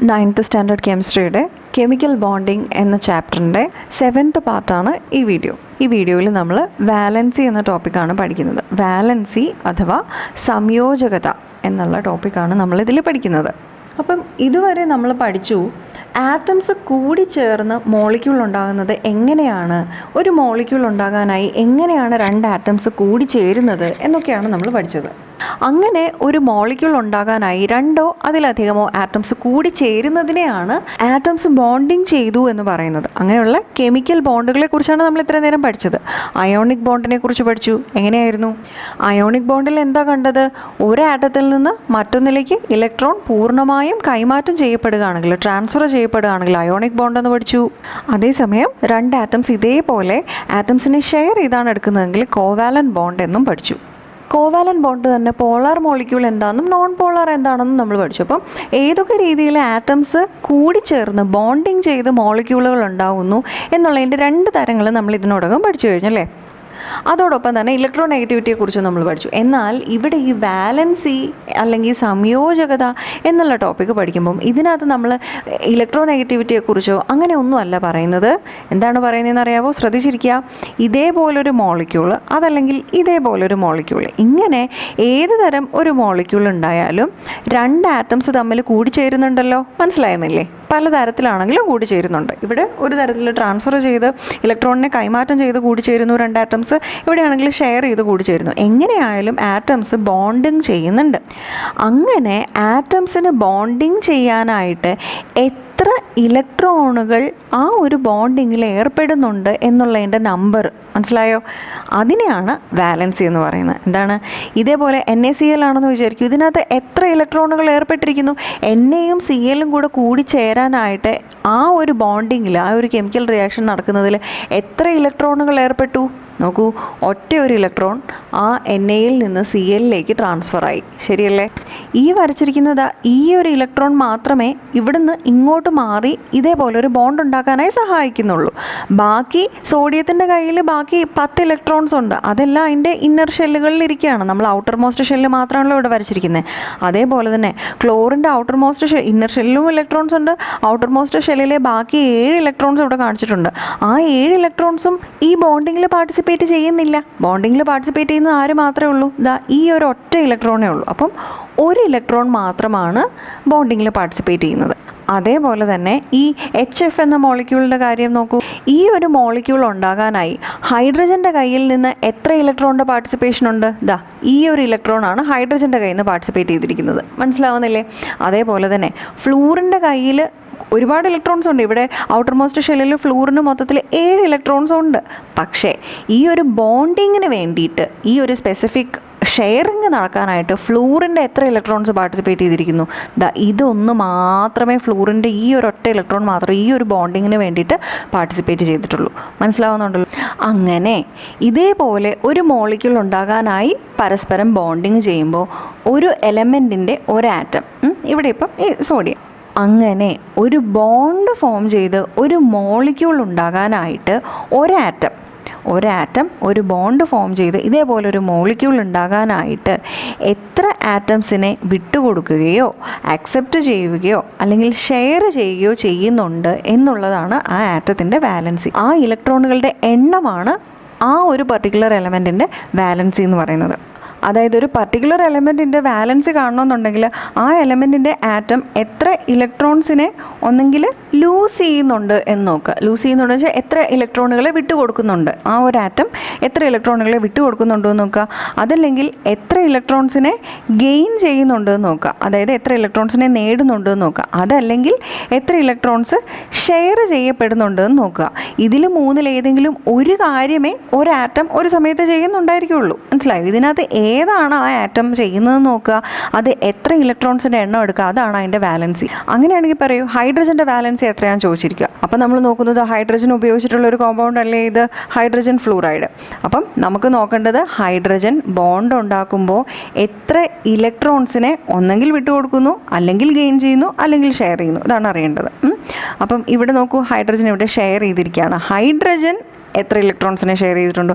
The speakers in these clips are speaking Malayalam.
9th സ്റ്റാൻഡേർഡ് കെമിസ്ട്രിയുടെ കെമിക്കൽ ബോണ്ടിങ് എന്ന ചാപ്റ്ററിൻ്റെ 7th പാർട്ടാണ് ഈ വീഡിയോ. ഈ വീഡിയോയിൽ നമ്മൾ വാലൻസി എന്ന ടോപ്പിക്കാണ് പഠിക്കുന്നത്. വാലൻസി അഥവാ സംയോജകത എന്നുള്ള ടോപ്പിക്കാണ് നമ്മളിതിൽ പഠിക്കുന്നത്. അപ്പം ഇതുവരെ നമ്മൾ പഠിച്ചു ആറ്റംസ് കൂടിച്ചേർന്ന് മോളിക്യൂൾ ഉണ്ടാകുന്നത് എങ്ങനെയാണ്, ഒരു മോളിക്യൂൾ ഉണ്ടാകാനായി എങ്ങനെയാണ് രണ്ട് ആറ്റംസ് കൂടിച്ചേരുന്നത് എന്നൊക്കെയാണ് നമ്മൾ പഠിച്ചത്. അങ്ങനെ ഒരു മോളിക്യൂൾ ഉണ്ടാകാനായി രണ്ടോ അതിലധികമോ ആറ്റംസ് കൂടി ചേരുന്നതിനെയാണ് ആറ്റംസ് ബോണ്ടിങ് ചെയ്തു എന്ന് പറയുന്നത്. അങ്ങനെയുള്ള കെമിക്കൽ ബോണ്ടുകളെ കുറിച്ചാണ് നമ്മൾ ഇത്ര നേരം പഠിച്ചത്. അയോണിക് ബോണ്ടിനെ കുറിച്ച് പഠിച്ചു. എങ്ങനെയായിരുന്നു? അയോണിക് ബോണ്ടിൽ എന്താ കണ്ടത്? ഒരു ആറ്റത്തിൽ നിന്ന് മറ്റൊന്നിലേക്ക് ഇലക്ട്രോൺ പൂർണ്ണമായും കൈമാറ്റം ചെയ്യപ്പെടുകയാണെങ്കിൽ, ട്രാൻസ്ഫർ ചെയ്യപ്പെടുകയാണെങ്കിൽ അയോണിക് ബോണ്ട് എന്ന് പഠിച്ചു. അതേസമയം രണ്ട് ആറ്റംസ് ഇതേപോലെ ആറ്റംസിനെ ഷെയർ ചെയ്താണ് എടുക്കുന്നതെങ്കിൽ കോവാലന്റ് ബോണ്ട് എന്നും പഠിച്ചു. കോവാലന്റ് ബോണ്ട് തന്നെ പോളാർ മോളിക്യൂൾ എന്താണെന്നും നോൺ പോളാർ എന്താണെന്നും നമ്മൾ പഠിച്ചു. അപ്പം ഏതൊക്കെ രീതിയിൽ ആറ്റംസ് കൂടിച്ചേർന്ന് ബോണ്ടിങ് ചെയ്ത് മോളിക്യൂളുകൾ ഉണ്ടാകുന്നു എന്നുള്ളതിൻ്റെ രണ്ട് തരങ്ങൾ നമ്മൾ ഇതിനോടകം പഠിച്ചു കഴിഞ്ഞല്ലേ. അതോടൊപ്പം തന്നെ ഇലക്ട്രോ നെഗറ്റിവിറ്റിയെക്കുറിച്ച് നമ്മൾ പഠിച്ചു. എന്നാൽ ഇവിടെ ഈ വാലൻസി അല്ലെങ്കിൽ സംയോജകത എന്നുള്ള ടോപ്പിക്ക് പഠിക്കുമ്പം ഇതിനകത്ത് നമ്മൾ ഇലക്ട്രോ നെഗറ്റിവിറ്റിയെക്കുറിച്ചോ അങ്ങനെ ഒന്നുമല്ല പറയുന്നത്. എന്താണ് പറയുന്നതെന്ന് അറിയാവോ? ശ്രദ്ധിച്ചിരിക്കുക. ഇതേപോലൊരു മോളിക്യൂൾ അതല്ലെങ്കിൽ ഇതേപോലൊരു മോളിക്യൂൾ, ഇങ്ങനെ ഏത് തരം ഒരു മോളിക്യൂൾ ഉണ്ടായാലും രണ്ട് ആറ്റംസ് തമ്മിൽ കൂടിച്ചേരുന്നുണ്ടല്ലോ. മനസ്സിലായെന്നില്ലേ? പലതരത്തിലാണെങ്കിലും കൂടിച്ചേരുന്നുണ്ട്. ഇവിടെ ഒരു തരത്തിൽ ട്രാൻസ്ഫർ ചെയ്ത് ഇലക്ട്രോണിനെ കൈമാറ്റം ചെയ്ത് കൂടിച്ചേരുന്നു രണ്ട് ആറ്റംസ്, ഇവിടെയാണെങ്കിൽ ഷെയർ ചെയ്ത് കൂടിച്ചേരുന്നു. എങ്ങനെയായാലും ആറ്റംസ് ബോണ്ടിങ് ചെയ്യുന്നുണ്ട്. അങ്ങനെ ആറ്റംസിന് ബോണ്ടിങ് ചെയ്യാനായിട്ട് എത്ര ഇലക്ട്രോണുകൾ ആ ഒരു ബോണ്ടിങ്ങിൽ ഏർപ്പെടുന്നുണ്ട് എന്നുള്ളതിൻ്റെ നമ്പർ മനസ്സിലായോ? അതിനെയാണ് വാലൻസി എന്ന് പറയുന്നത്. എന്താണ്? ഇതേപോലെ NaCl ആണെന്ന് വിചാരിക്കും. ഇതിനകത്ത് എത്ര ഇലക്ട്രോണുകൾ ഏർപ്പെട്ടിരിക്കുന്നു? എയും Clഉം കൂടെ കൂടി ചേരാനായിട്ട് ആ ഒരു ബോണ്ടിങ്ങിൽ, ആ ഒരു കെമിക്കൽ റിയാക്ഷൻ നടക്കുന്നതിൽ എത്ര ഇലക്ട്രോണുകൾ ഏർപ്പെട്ടു? നോക്കൂ, ഒറ്റ ഒരു ഇലക്ട്രോൺ ആ Naയിൽ നിന്ന് Clലേക്ക് ട്രാൻസ്ഫർ ആയി. ശരിയല്ലേ? ഈ വരച്ചിരിക്കുന്നത് ഈ ഒരു ഇലക്ട്രോൺ മാത്രമേ ഇവിടുന്ന് ഇങ്ങോട്ട് മാറി ഇതേപോലെ ഒരു ബോണ്ട് ഉണ്ടാക്കാനായി സഹായിക്കുന്നുള്ളൂ. ബാക്കി സോഡിയത്തിൻ്റെ കയ്യിൽ ബാക്കി 10 ഇലക്ട്രോൺസ് ഉണ്ട്. അതെല്ലാം അതിൻ്റെ ഇന്നർ ഷെല്ലുകളിൽ ഇരിക്കുകയാണ്. നമ്മൾ ഔട്ടർ മോസ്റ്റ് ഷെല്ല് മാത്രമാണല്ലോ ഇവിടെ വരച്ചിരിക്കുന്നത്. അതേപോലെ തന്നെ ക്ലോറിൻ്റെ ഔട്ടർ മോസ്റ്റ് ഇന്നർ ഷെല്ലിലും ഇലക്ട്രോൺസ് ഉണ്ട്. ഔട്ടർ മോസ്റ്റ് ഷെല്ലിലെ ബാക്കി 7 ഇലക്ട്രോൺസ് ഇവിടെ കാണിച്ചിട്ടുണ്ട്. ആ 7 ഇലക്ട്രോൺസും ഈ ബോണ്ടിങ്ങിൽ പാർട്ടിസിപ്പേറ്റ് ചെയ്യുന്നില്ല. ബോണ്ടിങ്ങിൽ പാർട്ടിസിപ്പേറ്റ് ചെയ്യുന്നത് ആര് മാത്രമേ ഉള്ളൂ? ഈ ഒരു ഒറ്റ ഇലക്ട്രോണേ ഉള്ളൂ. അപ്പം ഒരു ഇലക്ട്രോൺ മാത്രമാണ് ബോണ്ടിങ്ങിൽ പാർട്ടിസിപ്പേറ്റ് ചെയ്യുന്നത്. അതേപോലെ തന്നെ ഈ HF എന്ന മോളിക്യൂളിൻ്റെ കാര്യം നോക്കൂ. ഈ ഒരു മോളിക്യൂൾ ഉണ്ടാകാനായി ഹൈഡ്രജൻ്റെ കയ്യിൽ നിന്ന് എത്ര ഇലക്ട്രോണിൻ്റെ പാർട്ടിസിപ്പേഷൻ ഉണ്ട്? ഈ ഒരു ഇലക്ട്രോണാണ് ഹൈഡ്രജൻ്റെ കയ്യിൽ നിന്ന് പാർട്ടിസിപ്പേറ്റ് ചെയ്തിരിക്കുന്നത്. മനസ്സിലാവുന്നില്ലേ? അതേപോലെ തന്നെ ഫ്ലൂറിൻ്റെ കയ്യിൽ ഒരുപാട് ഇലക്ട്രോൺസ് ഉണ്ട്. ഇവിടെ ഔട്ടർ മോസ്റ്റ് ഷെല്ലിൽ ഫ്ലൂറിന് മൊത്തത്തിൽ 7 ഇലക്ട്രോൺസ് ഉണ്ട്. പക്ഷേ ഈ ഒരു ബോണ്ടിങ്ങിന് വേണ്ടിയിട്ട്, ഈ ഒരു സ്പെസിഫിക് ഷെയറിങ് നടക്കാനായിട്ട് ഫ്ലൂറിൻ്റെ എത്ര ഇലക്ട്രോൺസ് പാർട്ടിസിപ്പേറ്റ് ചെയ്തിരിക്കുന്നു? ഇതൊന്ന് മാത്രമേ, ഫ്ലൂറിൻ്റെ ഈ ഒരു ഒറ്റ ഇലക്ട്രോൺ മാത്രമേ ഈ ഒരു ബോണ്ടിങ്ങിന് വേണ്ടിയിട്ട് പാർട്ടിസിപ്പേറ്റ് ചെയ്തിട്ടുള്ളൂ. മനസ്സിലാവുന്നുണ്ടല്ലോ? അങ്ങനെ ഇതേപോലെ ഒരു മോളിക്യൂൾ ഉണ്ടാകാനായി പരസ്പരം ബോണ്ടിങ് ചെയ്യുമ്പോൾ ഒരു എലമെൻറ്റിൻ്റെ ഒരു ആറ്റം, ഇവിടെ ഇപ്പം ഈ സോഡിയം, അങ്ങനെ ഒരു ബോണ്ട് ഫോം ചെയ്ത് ഒരു മോളിക്യൂൾ ഉണ്ടാകാനായിട്ട് ഒരാറ്റം ഒരു ബോണ്ട് ഫോം ചെയ്ത് ഇതേപോലെ ഒരു മോളിക്യൂൾ ഉണ്ടാകാനായിട്ട് എത്ര ആറ്റംസിനെ വിട്ടുകൊടുക്കുകയോ അക്സെപ്റ്റ് ചെയ്യുകയോ അല്ലെങ്കിൽ ഷെയർ ചെയ്യുകയോ ചെയ്യുന്നുണ്ട് എന്നുള്ളതാണ് ആ ആറ്റത്തിൻ്റെ വാലൻസി. ആ ഇലക്ട്രോണുകളുടെ എണ്ണമാണ് ആ ഒരു പർട്ടിക്കുലർ എലമെൻറ്റിൻ്റെ വാലൻസി എന്ന് പറയുന്നത്. അതായത് ഒരു പർട്ടിക്കുലർ എലമെൻറ്റിൻ്റെ വാലൻസി കാണണമെന്നുണ്ടെങ്കിൽ ആ എലമെൻറ്റിൻ്റെ ആറ്റം എത്ര ഇലക്ട്രോൺസിനെ ഒന്നെങ്കിൽ ലൂസ് ചെയ്യുന്നുണ്ട് എന്ന് നോക്കുക. ലൂസ് ചെയ്യുന്നുണ്ടെന്ന് വെച്ചാൽ എത്ര ഇലക്ട്രോണുകളെ വിട്ടുകൊടുക്കുന്നുണ്ട്, ആ ഒരു ആറ്റം എത്ര ഇലക്ട്രോണുകളെ വിട്ടുകൊടുക്കുന്നുണ്ടോ എന്ന് നോക്കുക. അതല്ലെങ്കിൽ എത്ര ഇലക്ട്രോൺസിനെ ഗെയിൻ ചെയ്യുന്നുണ്ട് എന്ന് നോക്കുക. അതായത് എത്ര ഇലക്ട്രോൺസിനെ നേടുന്നുണ്ട് എന്ന് നോക്കുക. അതല്ലെങ്കിൽ എത്ര ഇലക്ട്രോൺസ് ഷെയർ ചെയ്യപ്പെടുന്നുണ്ട് എന്ന് നോക്കുക. ഇതിൽ മൂന്നിലേതെങ്കിലും ഒരു കാര്യമേ ഒരു ആറ്റം ഒരു സമയത്ത് ചെയ്യുന്നുണ്ടായിരിക്കുള്ളൂ. മനസ്സിലായോ? ഇതിനകത്ത് ഏതാണ് ആ ആറ്റം ചെയ്യുന്നതെന്ന് നോക്കുക. അത് എത്ര ഇലക്ട്രോൺസിൻ്റെ എണ്ണം എടുക്കുക. അതാണ് അതിൻ്റെ വാലൻസി. അങ്ങനെയാണെങ്കിൽ പറയൂ, ഹൈഡ്രജൻ്റെ വാലൻസി എത്രയാണെന്ന് ചോദിച്ചിരിക്കുക. അപ്പം നമ്മൾ നോക്കുന്നത് ഹൈഡ്രജൻ ഉപയോഗിച്ചിട്ടുള്ള ഒരു കോമ്പൗണ്ട് അല്ലേ ഇത്? Hydrogen fluoride. അപ്പം നമുക്ക് നോക്കേണ്ടത് ഹൈഡ്രജൻ ബോണ്ട് ഉണ്ടാക്കുമ്പോൾ എത്ര ഇലക്ട്രോൺസിനെ ഒന്നെങ്കിൽ വിട്ടുകൊടുക്കുന്നു, അല്ലെങ്കിൽ ഗെയിൻ ചെയ്യുന്നു, അല്ലെങ്കിൽ ഷെയർ ചെയ്യുന്നു. ഇതാണ് അറിയേണ്ടത്. അപ്പം ഇവിടെ നോക്കൂ, ഹൈഡ്രജൻ ഇവിടെ ഷെയർ ചെയ്തിരിക്കുകയാണ്. ഹൈഡ്രജൻ എത്ര ഇലക്ട്രോൺസിനെ ഷെയർ ചെയ്തിട്ടുണ്ട്?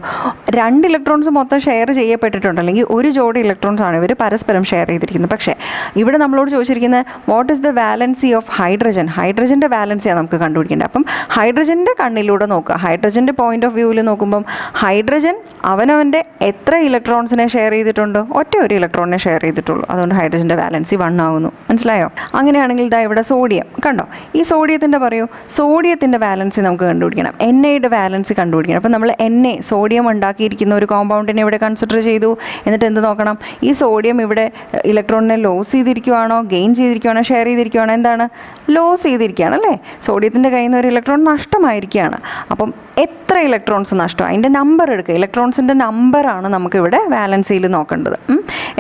2 ഇലക്ട്രോൺസ് മൊത്തം ഷെയർ ചെയ്യപ്പെട്ടിട്ടുണ്ട്, അല്ലെങ്കിൽ ഒരു ജോഡി ഇലക്ട്രോൺസ് ആണ് ഇവർ പരസ്പരം ഷെയർ ചെയ്തിരിക്കുന്നത്. പക്ഷേ ഇവിടെ നമ്മളോട് ചോദിച്ചിരിക്കുന്നത് what is the valency of hydrogen? ഹൈഡ്രജൻ്റെ വാലൻസിയാണ് നമുക്ക് കണ്ടുപിടിക്കേണ്ടത്. അപ്പം ഹൈഡ്രജൻ്റെ കണ്ണിലൂടെ നോക്കുക, ഹൈഡ്രജൻ്റെ പോയിന്റ് ഓഫ് വ്യൂവിൽ നോക്കുമ്പം ഹൈഡ്രജൻ അവനവൻ്റെ എത്ര ഇലക്ട്രോൺസിനെ ഷെയർ ചെയ്തിട്ടുണ്ട്? ഒറ്റ ഒരു ഇലക്ട്രോണിനെ ഷെയർ ചെയ്തിട്ടുള്ളൂ. അതുകൊണ്ട് ഹൈഡ്രജൻ്റെ വാലൻസി 1 ആകുന്നു. മനസ്സിലായോ? അങ്ങനെയാണെങ്കിൽ ഇതാ ഇവിടെ സോഡിയം കണ്ടോ. ഈ സോഡിയത്തിൻ്റെ പറയൂ, സോഡിയത്തിൻ്റെ വാലൻസി നമുക്ക് കണ്ടുപിടിക്കണം. എണ്ണയുടെ വാലൻസി കണ്ടുപിടിക്കണം. അപ്പം നമ്മൾ സോഡിയം ഉണ്ടാക്കിയിരിക്കുന്ന ഒരു കോമ്പൗണ്ടിനെ ഇവിടെ കൺസിഡർ ചെയ്തു. എന്നിട്ട് എന്ത് നോക്കണം? ഈ സോഡിയം ഇവിടെ ഇലക്ട്രോണിനെ ലോസ് ചെയ്തിരിക്കുവാണോ, ഗെയിൻ ചെയ്തിരിക്കുവാണോ, ഷെയർ ചെയ്തിരിക്കുവാണോ? എന്താണ്? ലോസ് ചെയ്തിരിക്കുകയാണ് അല്ലേ? സോഡിയത്തിൻ്റെ കയ്യിൽ നിന്ന് ഒരു ഇലക്ട്രോൺ നഷ്ടമായിരിക്കുകയാണ്. അപ്പം എത്ര ഇലക്ട്രോൺസ് നഷ്ടം? അതിൻ്റെ നമ്പർ എടുക്കുക. ഇലക്ട്രോൺസിൻ്റെ നമ്പറാണ് നമുക്കിവിടെ വാലൻസിയിൽ നോക്കേണ്ടത്.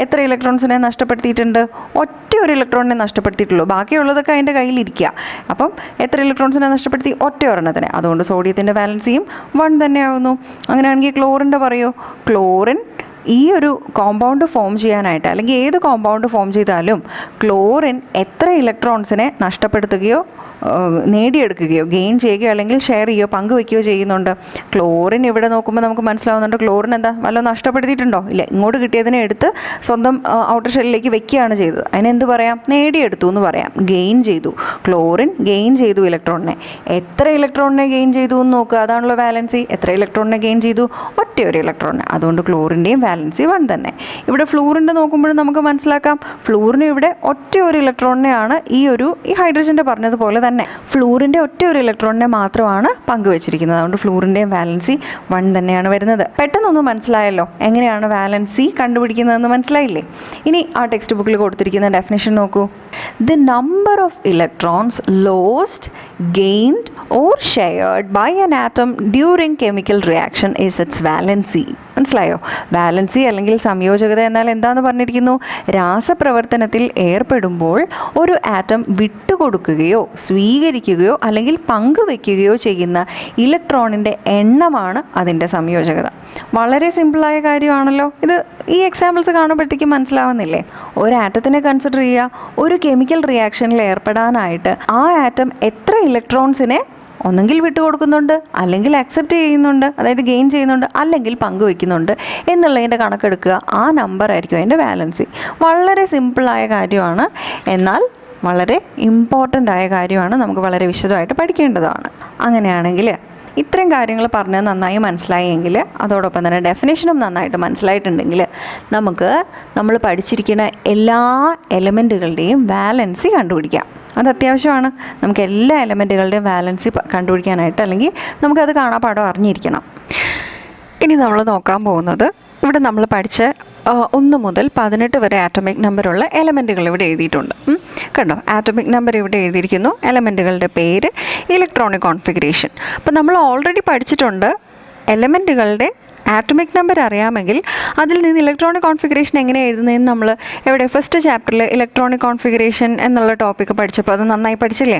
എത്ര ഇലക്ട്രോൺസിനെ നഷ്ടപ്പെടുത്തിയിട്ടുണ്ട്? ഒറ്റ ഒരു ഇലക്ട്രോണിനെ നഷ്ടപ്പെടുത്തിയിട്ടുള്ളൂ, ബാക്കിയുള്ളതൊക്കെ അതിൻ്റെ കയ്യിലിരിക്കുക. അപ്പം എത്ര ഇലക്ട്രോൺസിനെ നഷ്ടപ്പെടുത്തി? ഒറ്റ ഒരെണ്ണത്തിനെ. അതുകൊണ്ട് സോഡിയത്തിൻ്റെ വാലൻസിയും 1 തന്നെയാവുന്നു. അങ്ങനെയാണെങ്കിൽ ക്ലോറിൻ്റെ പറയൂ. ക്ലോറിൻ ഈ ഒരു കോമ്പൗണ്ട് ഫോം ചെയ്യാനായിട്ട്, അല്ലെങ്കിൽ ഏത് കോമ്പൗണ്ട് ഫോം ചെയ്താലും ക്ലോറിൻ എത്ര ഇലക്ട്രോൺസിനെ നഷ്ടപ്പെടുത്തുകയോ നേടിയെടുക്കുകയോ ഗെയിൻ ചെയ്യുകയോ അല്ലെങ്കിൽ ഷെയർ ചെയ്യുകയോ പങ്കുവയ്ക്കുകയോ ചെയ്യുന്നുണ്ട്? ക്ലോറിൻ ഇവിടെ നോക്കുമ്പോൾ നമുക്ക് മനസ്സിലാവുന്നുണ്ട് ക്ലോറിൻ എന്താ വല്ലതും നഷ്ടപ്പെടുത്തിയിട്ടുണ്ടോ? ഇല്ല, ഇങ്ങോട്ട് കിട്ടിയതിനെ എടുത്ത് സ്വന്തം ഔട്ടർ ഷെല്ലിലേക്ക് വെക്കുകയാണ് ചെയ്തത്. അതിനെന്ത് പറയാം? നേടിയെടുത്തു എന്ന് പറയാം. ഗെയിൻ ചെയ്തു. ക്ലോറിൻ ഗെയിൻ ചെയ്തു ഇലക്ട്രോണിനെ. എത്ര ഇലക്ട്രോണിനെ ഗെയിൻ ചെയ്തു എന്ന് നോക്കുക. അതാണല്ലോ വാലൻസി. എത്ര ഇലക്ട്രോണിനെ ഗെയിൻ ചെയ്തു? ഒറ്റ ഒരു ഇലക്ട്രോണിനെ. അതുകൊണ്ട് ക്ലോറിൻ്റെയും വാലൻസി 1 തന്നെ. ഇവിടെ ഫ്ലൂറിൻ്റെ നോക്കുമ്പോഴും നമുക്ക് മനസ്സിലാക്കാം ഫ്ലൂറിന് ഇവിടെ ഒറ്റ ഒരു ഇലക്ട്രോണിനെയാണ് ഈ ഹൈഡ്രജൻ്റെ പറഞ്ഞതുപോലെ തന്നെ ഫ്ലൂറിൻ്റെ ഒറ്റ ഒരു ഇലക്ട്രോണിനെ മാത്രമാണ് പങ്കുവച്ചിരിക്കുന്നത്. അതുകൊണ്ട് ഫ്ലൂറിൻ്റെയും വാലൻസി 1 തന്നെയാണ് വരുന്നത്. പെട്ടെന്നൊന്നും മനസ്സിലായല്ലോ എങ്ങനെയാണ് വാലൻസി കണ്ടുപിടിക്കുന്നതെന്ന് മനസ്സിലായില്ലേ? ഇനി ആ ടെക്സ്റ്റ് ബുക്കിൽ കൊടുത്തിരിക്കുന്ന ഡെഫിനേഷൻ നോക്കൂ. The number of electrons lost, gained or shared by an atom during chemical reaction is its valency. മനസ്സിലായോ? വാലൻസി അല്ലെങ്കിൽ സംയോജകത എന്നാൽ എന്താണെന്ന് പറഞ്ഞിരിക്കുന്നു? രാസപ്രവർത്തനത്തിൽ ഏർപ്പെടുമ്പോൾ ഒരു ആറ്റം വിട്ടുകൊടുക്കുകയോ സ്വീകരിക്കുകയോ അല്ലെങ്കിൽ പങ്കുവെക്കുകയോ ചെയ്യുന്ന ഇലക്ട്രോണിൻ്റെ എണ്ണമാണ് അതിൻ്റെ സംയോജകത. വളരെ സിമ്പിളായ കാര്യമാണല്ലോ ഇത്. ഈ എക്സാമ്പിൾസ് കാണുമ്പോഴത്തേക്കും മനസ്സിലാവുന്നില്ലേ? ഒരു ആറ്റത്തിനെ കൺസിഡർ ചെയ്യുക. ഒരു കെമിക്കൽ റിയാക്ഷനിൽ ഏർപ്പെടാനായിട്ട് ആ ആറ്റം എത്ര ഇലക്ട്രോൺസിനെ ഒന്നെങ്കിൽ വിട്ടുകൊടുക്കുന്നുണ്ട്, അല്ലെങ്കിൽ അക്സെപ്റ്റ് ചെയ്യുന്നുണ്ട്, അതായത് ഗെയിൻ ചെയ്യുന്നുണ്ട്, അല്ലെങ്കിൽ പങ്കുവയ്ക്കുന്നുണ്ട് എന്നുള്ളതിൻ്റെ കണക്കെടുക്കുക. ആ നമ്പർ ആയിരിക്കും അതിൻ്റെ വാലൻസി. വളരെ സിമ്പിളായ കാര്യമാണ്, എന്നാൽ വളരെ ഇമ്പോർട്ടൻ്റ് ആയ കാര്യമാണ്. നമുക്ക് വളരെ വിശദമായിട്ട് പഠിക്കേണ്ടതാണ്. അങ്ങനെയാണെങ്കിൽ ഇത്രയും കാര്യങ്ങൾ പറഞ്ഞത് നന്നായി മനസ്സിലായെങ്കിൽ, അതോടൊപ്പം തന്നെ ഡെഫിനേഷനും നന്നായിട്ട് മനസ്സിലായിട്ടുണ്ടെങ്കിൽ, നമ്മൾ പഠിച്ചിരിക്കുന്ന എല്ലാ എലമെൻറ്റുകളുടെയും വാലൻസി കണ്ടുപിടിക്കാം. അത് അത്യാവശ്യമാണ്. നമുക്ക് എല്ലാ എലമെൻറ്റുകളുടെയും വാലൻസി കണ്ടുപിടിക്കാനായിട്ട്, അല്ലെങ്കിൽ നമുക്കത് കാണാപ്പാഠം അറിഞ്ഞിരിക്കണം. ഇനി നമ്മൾ നോക്കാൻ പോകുന്നത്, ഇവിടെ നമ്മൾ പഠിച്ച 1 മുതൽ 18 വരെ ആറ്റോമിക് നമ്പറുള്ള എലമെൻറ്റുകൾ ഇവിടെ എഴുതിയിട്ടുണ്ട്. കണ്ടോ? ആറ്റോമിക് നമ്പർ ഇവിടെ എഴുതിയിരിക്കുന്നു, എലമെൻറ്റുകളുടെ പേര്, ഇലക്ട്രോണിക് കോൺഫിഗറേഷൻ. അപ്പോൾ നമ്മൾ ഓൾറെഡി പഠിച്ചിട്ടുണ്ട് എലമെൻറ്റുകളുടെ ആറ്റോമിക് നമ്പർ അറിയാമെങ്കിൽ അതിൽ നിന്ന് ഇലക്ട്രോണിക് കോൺഫിഗറേഷൻ എങ്ങനെ എഴുതുന്നതെന്ന് നമ്മൾ ഫസ്റ്റ് ചാപ്റ്ററിൽ ഇലക്ട്രോണിക് കോൺഫിഗറേഷൻ എന്നുള്ള ടോപ്പിക്ക് പഠിച്ചപ്പോൾ അത് നന്നായി പഠിച്ചില്ലേ?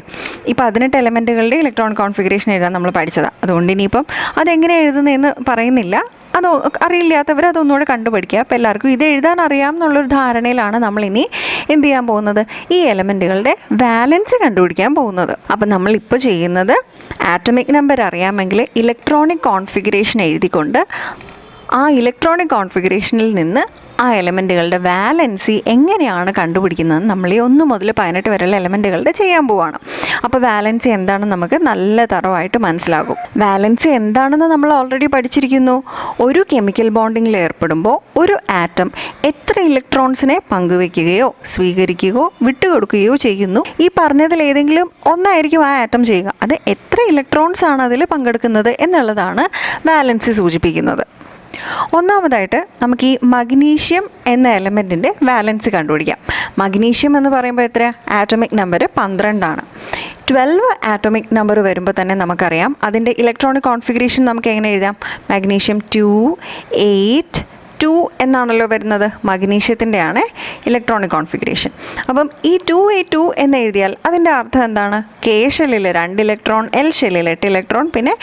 ഈ 18 എലമെൻറ്റുകളുടെ ഇലക്ട്രോണിക് കോൺഫിഗറേഷൻ എഴുതാൻ നമ്മൾ പഠിച്ചതാണ്. അതുകൊണ്ട് ഇനിയിപ്പം അതെങ്ങനെ എഴുതുന്നതെന്ന് പറയുന്നില്ല. അത് അറിയില്ലാത്തവർ അതൊന്നുകൂടെ കണ്ടുപഠിക്കുക. അപ്പോൾ എല്ലാവർക്കും ഇത് എഴുതാൻ അറിയാം എന്നുള്ളൊരു ധാരണയിലാണ് നമ്മളിനി എന്ത് ചെയ്യാൻ പോകുന്നത്? ഈ എലമെൻറ്റുകളുടെ വാലൻസി കണ്ടുപിടിക്കാൻ പോകുന്നത്. അപ്പം നമ്മളിപ്പോൾ ചെയ്യുന്നത് ആറ്റോമിക് നമ്പർ അറിയാമെങ്കിൽ ഇലക്ട്രോണിക് കോൺഫിഗറേഷൻ എഴുതിക്കൊണ്ട് ആ ഇലക്ട്രോണിക് കോൺഫിഗറേഷനിൽ നിന്ന് ആ എലമെൻറ്റുകളുടെ വാലൻസി എങ്ങനെയാണ് കണ്ടുപിടിക്കുന്നത് നമ്മൾ ഈ 1 മുതൽ 18 വരെയുള്ള എലമെൻറ്റുകളുടെ ചെയ്യാൻ പോവുകയാണ്. അപ്പോൾ വാലൻസി എന്താണെന്ന് നമുക്ക് നല്ല തറവായിട്ട് മനസ്സിലാകും. വാലൻസി എന്താണെന്ന് നമ്മൾ ഓൾറെഡി പഠിച്ചിരിക്കുന്നു. ഒരു കെമിക്കൽ ബോണ്ടിങ്ങിൽ ഏർപ്പെടുമ്പോൾ ഒരു ആറ്റം എത്ര ഇലക്ട്രോൺസിനെ പങ്കുവെക്കുകയോ സ്വീകരിക്കുകയോ വിട്ടുകൊടുക്കുകയോ ചെയ്യുന്നു. ഈ പറഞ്ഞതിൽ ഏതെങ്കിലും ഒന്നായിരിക്കും ആ ആറ്റം ചെയ്യുക. അത് എത്ര ഇലക്ട്രോൺസ് ആണ് അതിൽ പങ്കെടുക്കുന്നത് എന്നുള്ളതാണ് വാലൻസി സൂചിപ്പിക്കുന്നത്. ഒന്നാമതായിട്ട് നമുക്ക് ഈ മഗ്നീഷ്യം എന്ന എലമെൻറ്റിൻ്റെ വാലൻസി കണ്ടുപിടിക്കാം. മഗ്നീഷ്യം എന്ന് പറയുമ്പോൾ എത്ര? ആറ്റോമിക് നമ്പർ 12 ആണ്. 12 ആറ്റോമിക് നമ്പർ വരുമ്പോൾ തന്നെ നമുക്കറിയാം അതിൻ്റെ ഇലക്ട്രോണിക് കോൺഫിഗറേഷൻ നമുക്ക് എങ്ങനെ എഴുതാം? മഗ്നീഷ്യം 2, 8, 2 എന്നാണല്ലോ വരുന്നത്, മഗ്നീഷ്യത്തിൻ്റെയാണ് ഇലക്ട്രോണിക് കോൺഫിഗറേഷൻ. അപ്പം ഈ 2a2 എന്ന് എഴുതിയാൽ അതിൻ്റെ അർത്ഥം എന്താണ്? K ഷെല്ലിൽ 2 ഇലക്ട്രോൺ, L ഷെല്ലിൽ 8 ഇലക്ട്രോൺ, പിന്നെ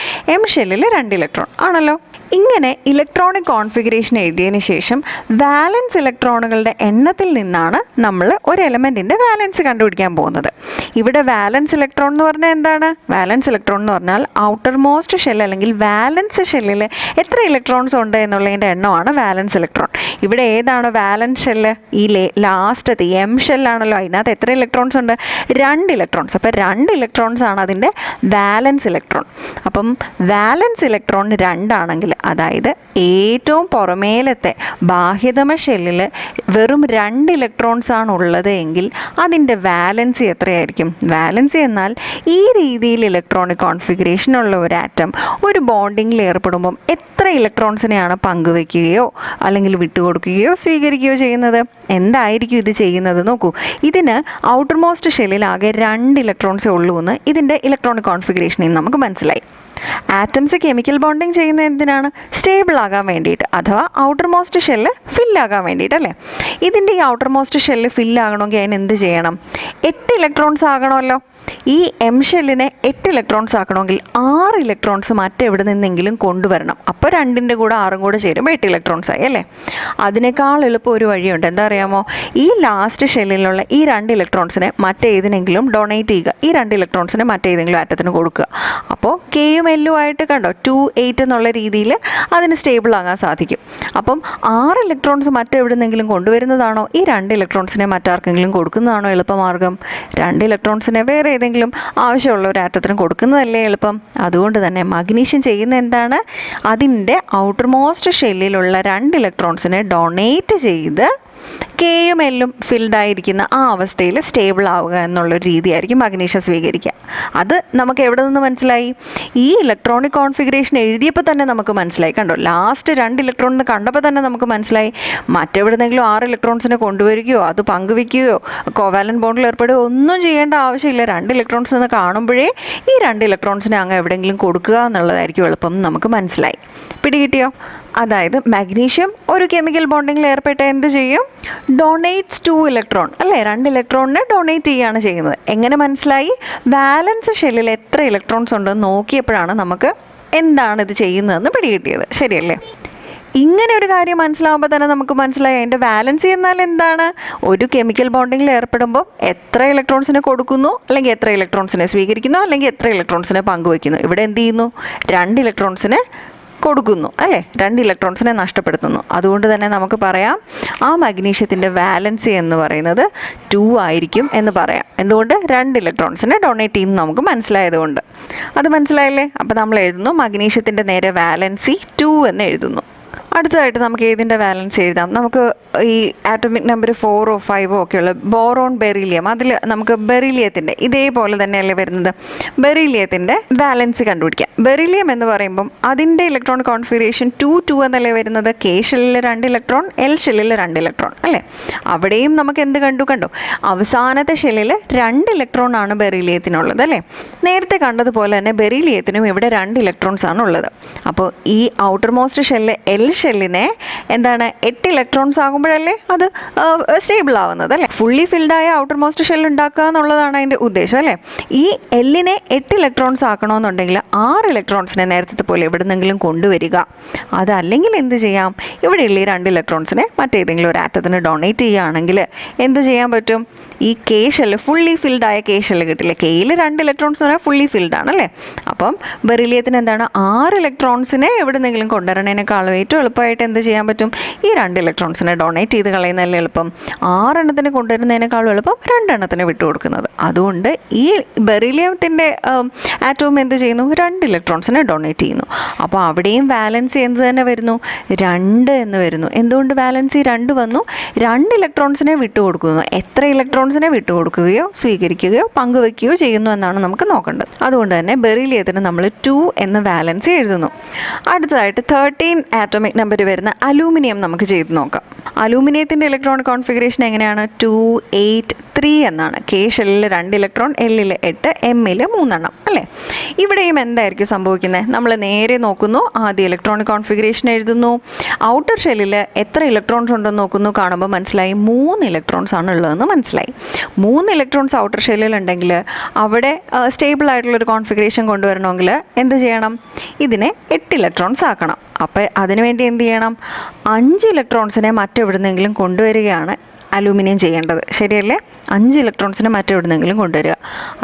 M ഷെല്ലിൽ 2 ഇലക്ട്രോൺ ആണല്ലോ. ഇങ്ങനെ ഇലക്ട്രോണിക് കോൺഫിഗറേഷൻ എഴുതിയതിന് ശേഷം വാലൻസ് ഇലക്ട്രോണുകളുടെ എണ്ണത്തിൽ നിന്നാണ് നമ്മൾ ഒരു എലമെൻറ്റിൻ്റെ വാലൻസ് കണ്ടുപിടിക്കാൻ പോകുന്നത്. ഇവിടെ വാലൻസ് ഇലക്ട്രോൺ എന്ന് പറഞ്ഞാൽ എന്താണ്? വാലൻസ് ഇലക്ട്രോൺ എന്ന് പറഞ്ഞാൽ ഔട്ടർ മോസ്റ്റ് ഷെൽ അല്ലെങ്കിൽ വാലൻസ് ഷെല്ലിൽ എത്ര ഇലക്ട്രോൺസ് ഉണ്ട് എന്നുള്ളതിൻ്റെ എണ്ണമാണ് വാലൻസ് ഇലക്ട്രോൺ. ഇവിടെ ഏതാണ് വാലൻസ് ഷെല്ല്? ഈ ലാസ്റ്റത്തെ M ഷെല്ലാണല്ലോ. അതിനകത്ത് എത്ര ഇലക്ട്രോൺസ് ഉണ്ട്? 2 ഇലക്ട്രോൺസ്. അപ്പോൾ 2 ഇലക്ട്രോൺസ് ആണ് അതിൻ്റെ വാലൻസ് ഇലക്ട്രോൺ. അപ്പം വാലൻസ് ഇലക്ട്രോൺ 2 ആണെങ്കിൽ, അതായത് ഏറ്റവും പുറമേലത്തെ ബാഹ്യതമ ഷെല്ലിൽ വെറും 2 ഇലക്ട്രോൺസ് ആണ് ഉള്ളത് എങ്കിൽ അതിൻ്റെ വാലൻസി എത്രയായിരിക്കും? വാലൻസി എന്നാൽ ഈ രീതിയിൽ ഇലക്ട്രോണിക് കോൺഫിഗറേഷൻ ഉള്ള ഒരു ആറ്റം ഒരു ബോണ്ടിങ്ങിൽ ഏർപ്പെടുമ്പം എത്ര ഇലക്ട്രോൺസിനെയാണ് പങ്കുവെക്കുകയോ അല്ലെങ്കിൽ വിട്ടുകൊടുക്കുകയോ സ്വീകരിക്കുകയോ ചെയ്യുന്നത്? എന്തായിരിക്കും ഇത് ചെയ്യുന്നത്? നോക്കൂ, ഇതിന് ഔട്ടർ മോസ്റ്റ് ഷെല്ലിൽ ആകെ 2 ഇലക്ട്രോൺസേ ഉള്ളൂ എന്ന് ഇതിൻ്റെ ഇലക്ട്രോണിക് കോൺഫിഗറേഷനിൽ നിന്ന് നമുക്ക് മനസ്സിലായി. ആറ്റംസ് കെമിക്കൽ ബോണ്ടിങ് ചെയ്യുന്നത് എന്തിനാണ്? സ്റ്റേബിൾ ആകാൻ വേണ്ടിയിട്ട്, അഥവാ ഔട്ടർ മോസ്റ്റ് ഷെല്ല് ഫില്ലാകാൻ വേണ്ടിയിട്ട് അല്ലേ. ഇതിൻ്റെ ഈ ഔട്ടർ മോസ്റ്റ് ഷെല്ല് ഫില്ലാകണമെങ്കിൽ അതിന് എന്ത് ചെയ്യണം? 8 ഇലക്ട്രോൺസ് ആകണമല്ലോ. ഈ M ഷെല്ലിനെ 8 ഇലക്ട്രോൺസ് ആക്കണമെങ്കിൽ 6 ഇലക്ട്രോൺസ് മറ്റെവിടെ നിന്നെങ്കിലും കൊണ്ടുവരണം. അപ്പോൾ 2ൻ്റെ കൂടെ 6 കൂടെ ചേരുമ്പോൾ 8 ഇലക്ട്രോൺസ് ആയി അല്ലേ. അതിനേക്കാൾ എളുപ്പം ഒരു വഴിയുണ്ട്. എന്താ അറിയാമോ? ഈ ലാസ്റ്റ് ഷെല്ലിലുള്ള ഈ 2 ഇലക്ട്രോൺസിനെ മറ്റേതിനെങ്കിലും ഡൊണേറ്റ് ചെയ്യുക. ഈ 2 ഇലക്ട്രോൺസിനെ മറ്റേതെങ്കിലും ആറ്റത്തിന് കൊടുക്കുക. അപ്പോൾ Kയും Lയും ആയിട്ട് കണ്ടോ 2, 8 എന്നുള്ള രീതിയിൽ അതിന് സ്റ്റേബിൾ ആകാൻ സാധിക്കും. അപ്പം 6 ഇലക്ട്രോൺസ് മറ്റെവിടെ നിന്നെങ്കിലും കൊണ്ടുവരുന്നതാണോ ഈ 2 ഇലക്ട്രോൺസിനെ മറ്റാർക്കെങ്കിലും കൊടുക്കുന്നതാണോ എളുപ്പമാർഗം? 2 ഇലക്ട്രോൺസിനെ വേറെ ഏതെങ്കിലും ആവശ്യമുള്ള ഒരു ആറ്റത്തിന് കൊടുക്കുന്നതല്ലേ എളുപ്പം. അതുകൊണ്ട് തന്നെ മഗ്നീഷ്യം ചെയ്യുന്ന എന്താണ്? അതിൻ്റെ ഔട്ടർ മോസ്റ്റ് ഷെല്ലിലുള്ള 2 ഇലക്ട്രോൺസിനെ ഡൊണേറ്റ് ചെയ്ത് Kയും Lയും ഫിൽഡായിരിക്കുന്ന ആ അവസ്ഥയിൽ സ്റ്റേബിൾ ആവുക എന്നുള്ളൊരു രീതിയായിരിക്കും മഗ്നീഷ്യം സ്വീകരിക്കുക. അത് നമുക്ക് എവിടെ നിന്ന് മനസ്സിലായി? ഈ ഇലക്ട്രോണിക് കോൺഫിഗറേഷൻ എഴുതിയപ്പോൾ തന്നെ നമുക്ക് മനസ്സിലായി. കണ്ടോ, ലാസ്റ്റ് 2 ഇലക്ട്രോൺ എന്ന് കണ്ടപ്പോൾ തന്നെ നമുക്ക് മനസ്സിലായി മറ്റെവിടെന്നെങ്കിലും 6 ഇലക്ട്രോൺസിനെ കൊണ്ടുവരികയോ അത് പങ്കുവയ്ക്കുകയോ കോവാലന്റ് ബോണ്ടിൽ ഏർപ്പെടുകയോ ഒന്നും ചെയ്യേണ്ട ആവശ്യമില്ല. 2 ഇലക്ട്രോൺസ് എന്ന് കാണുമ്പോഴേ ഈ 2 ഇലക്ട്രോൺസിനെ അങ്ങ് എവിടെയെങ്കിലും കൊടുക്കുക എന്നുള്ളതായിരിക്കും എളുപ്പം. നമുക്ക് മനസ്സിലായി. പിടികിട്ടിയോ? അതായത് മാഗ്നീഷ്യം ഒരു കെമിക്കൽ ബോണ്ടിങ്ങിൽ ഏർപ്പെട്ട എന്ത് ചെയ്യും? ഡൊണേറ്റ്സ് 2 ഇലക്ട്രോൺ അല്ലേ. 2 ഇലക്ട്രോണിനെ ഡൊണേറ്റ് ചെയ്യുകയാണ് ചെയ്യുന്നത്. എങ്ങനെ മനസ്സിലായി? വാലൻസ് ഷെല്ലിൽ എത്ര ഇലക്ട്രോൺസ് ഉണ്ടെന്ന് നോക്കിയപ്പോഴാണ് നമുക്ക് എന്താണ് ഇത് ചെയ്യുന്നതെന്ന് പിടികിട്ടിയത്. ശരിയല്ലേ? ഇങ്ങനെ ഒരു കാര്യം മനസ്സിലാവുമ്പോൾ തന്നെ നമുക്ക് മനസ്സിലായി അതിൻ്റെ വാലൻസി എന്നാൽ എന്താണ്? ഒരു കെമിക്കൽ ബോണ്ടിങ്ങിൽ ഏർപ്പെടുമ്പോൾ എത്ര ഇലക്ട്രോൺസിനെ കൊടുക്കുന്നു, അല്ലെങ്കിൽ എത്ര ഇലക്ട്രോൺസിനെ സ്വീകരിക്കുന്നു, അല്ലെങ്കിൽ എത്ര ഇലക്ട്രോൺസിനെ പങ്കുവയ്ക്കുന്നു. ഇവിടെ എന്ത് ചെയ്യുന്നു? 2 ഇലക്ട്രോൺസിനെ കൊടുക്കുന്നു അല്ലേ, 2 ഇലക്ട്രോൺസിനെ നഷ്ടപ്പെടുത്തുന്നു. അതുകൊണ്ട് തന്നെ നമുക്ക് പറയാം ആ മഗ്നീഷ്യത്തിൻ്റെ വാലൻസി എന്ന് പറയുന്നത് 2 ആയിരിക്കും എന്ന് പറയാം. എന്തുകൊണ്ട്? 2 ഇലക്ട്രോൺസിനെ ഡൊണേറ്റ് ചെയ്യുന്നു നമുക്ക് മനസ്സിലായതുകൊണ്ട്. അത് മനസ്സിലായില്ലേ? അപ്പോൾ നമ്മൾ എഴുതുന്നു മഗ്നീഷ്യത്തിൻ്റെ നേരെ വാലൻസി 2 എന്ന് എഴുതുന്നു. അടുത്തതായിട്ട് നമുക്ക് ഏതിൻ്റെ വാലൻസ് എഴുതാം? നമുക്ക് ഈ ആറ്റോമിക് നമ്പർ 4ഓ 5ഓ ഒക്കെയുള്ള ബോറോൺ, ബെറീലിയം, അതിൽ നമുക്ക് ബെറീലിയത്തിൻ്റെ ഇതേപോലെ തന്നെയല്ലേ വരുന്നത്. ബെറീലിയത്തിൻ്റെ വാലൻസ് കണ്ടുപിടിക്കാം. ബെറീലിയം എന്ന് പറയുമ്പം അതിൻ്റെ ഇലക്ട്രോൺ കോൺഫിഗറേഷൻ 2, 2 എന്നല്ലേ വരുന്നത്. K ഷെല്ലിൽ 2 ഇലക്ട്രോൺ, L ഷെല്ലിൽ 2 ഇലക്ട്രോൺ അല്ലേ. അവിടെയും നമുക്ക് എന്ത് കണ്ടോ, അവസാനത്തെ ഷെല്ലിൽ 2 ഇലക്ട്രോൺ ആണ് ബെറീലിയത്തിനുള്ളത് അല്ലേ. നേരത്തെ കണ്ടതുപോലെ തന്നെ ബെറീലിയത്തിനും ഇവിടെ 2 ഇലക്ട്രോൺസ് ആണ് ഉള്ളത്. അപ്പോൾ ഈ ഔട്ടർ മോസ്റ്റ് ഷെല്ല് L ഷെല്ലിനെ എന്താണ് 8 ഇലക്ട്രോൺസ് ആകുമ്പോഴല്ലേ അത് സ്റ്റേബിൾ ആവുന്നത് അല്ലേ. ഫുള്ളി ഫിൽഡായ ഔട്ടർ മോസ്റ്റ് ഷെൽ ഉണ്ടാക്കുക എന്നുള്ളതാണ് അതിൻ്റെ ഉദ്ദേശം അല്ലേ. ഈ എല്ലിനെ 8 ഇലക്ട്രോൺസ് ആക്കണമെന്നുണ്ടെങ്കിൽ 6 ഇലക്ട്രോൺസിനെ നേരത്തെ പോലെ എവിടെന്നെങ്കിലും കൊണ്ടുവരിക. അതല്ലെങ്കിൽ എന്ത് ചെയ്യാം? ഇവിടെയുള്ള ഈ 2 ഇലക്ട്രോൺസിനെ മറ്റേതെങ്കിലും ഒരു ആറ്റത്തിന് ഡൊണേറ്റ് ചെയ്യുകയാണെങ്കിൽ എന്ത് ചെയ്യാൻ പറ്റും? ഈ K ഷെല്ല് ഫുള്ളി ഫിൽഡായ K ഷെല്ല് കിട്ടില്ല. Kയിൽ 2 ഇലക്ട്രോൺസ് പറഞ്ഞാൽ ഫുള്ളി ഫിൽഡ് ആണല്ലേ. അപ്പം ബെറിലിയത്തിന് എന്താണ് 6 ഇലക്ട്രോൺസിനെ എവിടെന്നെങ്കിലും കൊണ്ടുവരണേനേക്കാളും ഏറ്റവും എളുപ്പമായിട്ട് എന്ത് ചെയ്യാൻ പറ്റും? ഈ 2 ഇലക്ട്രോൺസിനെ ഡൊണേറ്റ് ചെയ്ത് കളയുന്നതല്ലേ എളുപ്പം. 6 എണ്ണത്തിന് കൊണ്ടുവരുന്നതിനേക്കാളും എളുപ്പം 2 എണ്ണത്തിന് വിട്ടുകൊടുക്കുന്നത്. അതുകൊണ്ട് ഈ ബെറിലിയത്തിൻ്റെ ആറ്റവും എന്ത് ചെയ്യുന്നു? 2 ഇലക്ട്രോൺസിനെ ഡൊണേറ്റ് ചെയ്യുന്നു. അപ്പോൾ അവിടെയും വാലൻസി എന്ത് തന്നെ വരുന്നു? 2 എന്ന് വരുന്നു. എന്തുകൊണ്ട് വാലൻസി 2 വന്നു? 2 ഇലക്ട്രോൺസിനെ വിട്ടുകൊടുക്കുന്നു. എത്ര ഇലക്ട്രോൺസിനെ വിട്ടുകൊടുക്കുകയോ സ്വീകരിക്കുകയോ പങ്കുവയ്ക്കുകയോ ചെയ്യുന്നു എന്നാണ് നമുക്ക് നോക്കേണ്ടത്. അതുകൊണ്ട് തന്നെ ബെറിലിയത്തിന് നമ്മൾ 2 എന്ന വാലൻസി എഴുതുന്നു. അടുത്തതായിട്ട് 13 ആറ്റോമിക് നമ്പർ വരുന്ന അലൂമിനിയം നമുക്ക് ചെയ്ത് നോക്കാം. അലൂമിനിയത്തിൻ്റെ ഇലക്ട്രോണിക് കോൺഫിഗറേഷൻ എങ്ങനെയാണ്? 2, 8, 3 എന്നാണ്. കെ ഷെല്ലിൽ 2 ഇലക്ട്രോൺ, എല്ലിൽ 8, എമ്മിൽ 3 അല്ലേ? ഇവിടെയും എന്തായിരിക്കും സംഭവിക്കുന്നത്? നമ്മൾ നേരെ നോക്കുന്നു, ആദ്യം ഇലക്ട്രോണിക് കോൺഫിഗറേഷൻ എഴുതുന്നു, ഔട്ടർ ഷെല്ലിൽ എത്ര ഇലക്ട്രോൺസ് ഉണ്ടെന്ന് നോക്കുന്നു. കാണുമ്പോൾ മനസ്സിലായി 3 ഇലക്ട്രോൺസ് ആണ് ഉള്ളതെന്ന് മനസ്സിലായി. 3 ഇലക്ട്രോൺസ് ഔട്ടർ ഷെല്ലിൽ ഉണ്ടെങ്കിൽ അവിടെ സ്റ്റേബിൾ ആയിട്ടുള്ളൊരു കോൺഫിഗറേഷൻ കൊണ്ടുവരണമെങ്കിൽ എന്ത് ചെയ്യണം? ഇതിനെ 8 ഇലക്ട്രോൺസ് ആക്കണം. അപ്പോൾ അതിനുവേണ്ടി എന്ത് ചെയ്യണം? 5 ഇലക്ട്രോൺസിനെ മറ്റെവിടുന്നെങ്കിലും കൊണ്ടുവരികയാണ് അലൂമിനിയം ചെയ്യേണ്ടത്. ശരിയല്ലേ? 5 ഇലക്ട്രോൺസിനെ മറ്റെവിടുന്നെങ്കിലും കൊണ്ടുവരിക.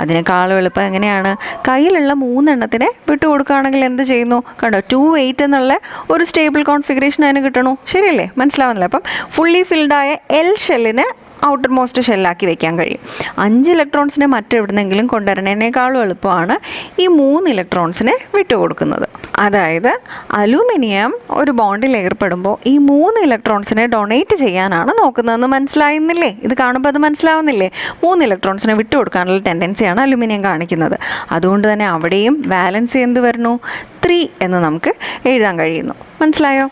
അതിനേക്കാളും എളുപ്പം എങ്ങനെയാണ്? കയ്യിലുള്ള 3 എണ്ണത്തിനെ വിട്ടുകൊടുക്കുകയാണെങ്കിൽ എന്ത് ചെയ്യുന്നു? കണ്ടോ, 2 8 എന്നുള്ള ഒരു സ്റ്റേബിൾ കോൺഫിഗറേഷൻ അതിന് കിട്ടണു. ശരിയല്ലേ? മനസ്സിലാവുന്നില്ല? അപ്പം ഫുള്ളി ഫിൽഡായ എൽ ഷെല്ലിന് ഔട്ടർ മോസ്റ്റ് ഷെല്ലാക്കി വെക്കാൻ കഴിയും. 5 ഇലക്ട്രോൺസിനെ മറ്റെവിടുന്നെങ്കിലും കൊണ്ടുവരണേക്കാളും എളുപ്പമാണ് ഈ 3 ഇലക്ട്രോൺസിനെ വിട്ടുകൊടുക്കുന്നത്. അതായത് അലൂമിനിയം ഒരു ബോണ്ടിൽ ഏർപ്പെടുമ്പോൾ ഈ 3 ഇലക്ട്രോൺസിനെ ഡൊണേറ്റ് ചെയ്യാനാണ് നോക്കുന്നതെന്ന് മനസ്സിലാവുന്നില്ലേ? ഇത് കാണുമ്പോൾ അത് മനസ്സിലാവുന്നില്ലേ? 3 ഇലക്ട്രോൺസിനെ വിട്ടുകൊടുക്കാനുള്ള ടെൻഡൻസിയാണ് അലൂമിനിയം കാണിക്കുന്നത്. അതുകൊണ്ട് തന്നെ അവിടെയും വാലൻസി എന്ത് വരുന്നു? 3 എന്ന് നമുക്ക് എഴുതാൻ കഴിയുന്നു. മനസ്സിലായോ?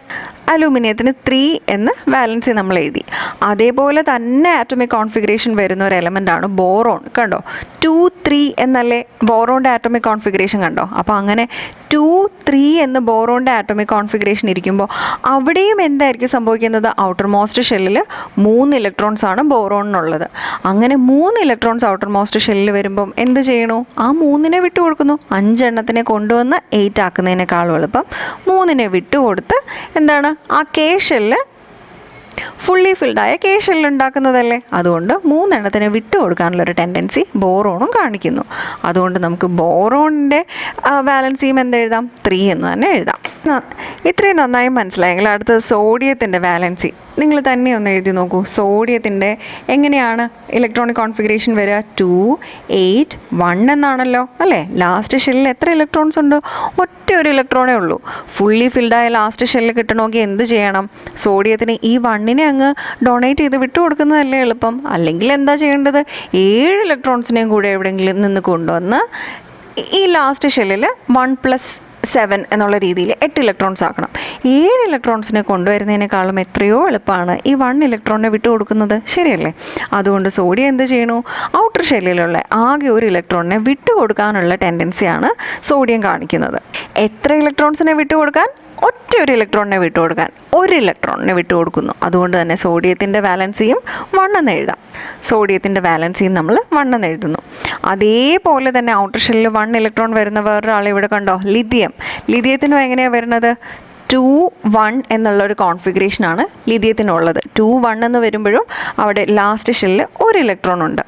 അലൂമിനിയത്തിന് 3 എന്ന് വാലൻസി നമ്മൾ എഴുതി. അതേപോലെ തന്നെ ആറ്റോമിക് കോൺഫിഗറേഷൻ വരുന്ന ഒരു എലമെൻ്റാണ് ബോറോൺ. കണ്ടോ, 2 3 എന്നല്ലേ ബോറോണിൻ്റെ ആറ്റോമിക് കോൺഫിഗറേഷൻ? കണ്ടോ? അപ്പോൾ അങ്ങനെ 2 3 എന്ന് ബോറോണിൻ്റെ ആറ്റോമിക് കോൺഫിഗറേഷൻ ഇരിക്കുമ്പോൾ അവിടെയും എന്തായിരിക്കും സംഭവിക്കുന്നത്? ഔട്ടർ മോസ്റ്റ് ഷെല്ലിൽ 3 ഇലക്ട്രോൺസ് ആണ് ബോറോണിനുള്ളത്. അങ്ങനെ 3 ഇലക്ട്രോൺസ് ഔട്ടർ മോസ്റ്റ് ഷെല്ലിൽ വരുമ്പം എന്ത് ചെയ്യണു? ആ 3നെ വിട്ടുകൊടുക്കുന്നു. 5 എണ്ണത്തിനെ കൊണ്ടുവന്ന് 8 ആക്കുന്നതിനേക്കാളും എളുപ്പം 3നെ വിട്ടുകൊടുത്ത് എന്താണ് ആ കെ ഷെല്ല് ഫുള്ളി ഫിൽഡായ കെ ഷെല്ല് ഉണ്ടാക്കുന്നതല്ലേ? അതുകൊണ്ട് 3 എണ്ണത്തിനെ വിട്ടുകൊടുക്കാനുള്ളൊരു ടെൻഡൻസി ബോറോണും കാണിക്കുന്നു. അതുകൊണ്ട് നമുക്ക് ബോറോണിൻ്റെ വാലൻസിയും എന്തെഴുതാം? 3 എന്ന് തന്നെ എഴുതാം. ഇത്രയും നന്നായി മനസ്സിലായെങ്കിൽ അടുത്തത് സോഡിയത്തിൻ്റെ വാലൻസി നിങ്ങൾ തന്നെ ഒന്ന് എഴുതി നോക്കൂ. സോഡിയത്തിൻ്റെ എങ്ങനെയാണ് ഇലക്ട്രോണിക് കോൺഫിഗറേഷൻ വരിക? 2 8 1 എന്നാണല്ലോ അല്ലേ? ലാസ്റ്റ് ഷെല്ലിൽ എത്ര ഇലക്ട്രോൺസ് ഉണ്ട്? ഒറ്റ ഒരു ഇലക്ട്രോണേ ഉള്ളൂ. ഫുള്ളി ഫിൽഡായ ലാസ്റ്റ് ഷെല്ല് കിട്ടണമെങ്കിൽ എന്ത് ചെയ്യണം? സോഡിയത്തിന് ഈ 1നെ അങ്ങ് ഡൊണേറ്റ് ചെയ്ത് വിട്ടുകൊടുക്കുന്നതല്ലേ എളുപ്പം? അല്ലെങ്കിൽ എന്താ ചെയ്യേണ്ടത്? 7 ഇലക്ട്രോൺസിനെയും കൂടെ എവിടെയെങ്കിലും നിന്ന് കൊണ്ടുവന്ന് ഈ ലാസ്റ്റ് ഷെല്ലിൽ 1 + 7 എന്നുള്ള രീതിയിൽ 8 ഇലക്ട്രോൺസ് ആക്കണം. 7 ഇലക്ട്രോൺസിനെ കൊണ്ടുവരുന്നതിനേക്കാളും എത്രയോ എളുപ്പമാണ് ഈ 1 ഇലക്ട്രോണിനെ വിട്ടുകൊടുക്കുന്നത്. ശരിയല്ലേ? അതുകൊണ്ട് സോഡിയം എന്ത് ചെയ്യണു? ഔട്ടർ ഷെല്ലിലുള്ള ആകെ ഒരു ഇലക്ട്രോണിനെ വിട്ടുകൊടുക്കാനുള്ള ടെൻഡൻസിയാണ് സോഡിയം കാണിക്കുന്നത്. എത്ര ഇലക്ട്രോൺസിനെ വിട്ടുകൊടുക്കാൻ? ഒറ്റ ഒരു ഇലക്ട്രോണിനെ വിട്ടുകൊടുക്കാൻ 1 ഇലക്ട്രോണിനെ വിട്ടുകൊടുക്കുന്നു. അതുകൊണ്ട് തന്നെ സോഡിയത്തിൻ്റെ വാലൻസിയും 1 എന്ന് എഴുതാം. സോഡിയത്തിൻ്റെ വാലൻസിയും നമ്മൾ 1 എന്ന് എഴുതുന്നു. അതേപോലെ തന്നെ ഔട്ടർ ഷെല്ലിൽ 1 ഇലക്ട്രോൺ വരുന്ന വേറൊരാൾ ഇവിടെ കണ്ടോ? ലിഥിയം. ലിഥിയത്തിനും എങ്ങനെയാണ് വരുന്നത്? 2 1 എന്നുള്ളൊരു കോൺഫിഗറേഷനാണ് ലിഥിയത്തിനുള്ളത്. 2 1 എന്ന് വരുമ്പോഴും അവിടെ ലാസ്റ്റ് ഷെല്ലിൽ 1 ഇലക്ട്രോൺ ഉണ്ട്.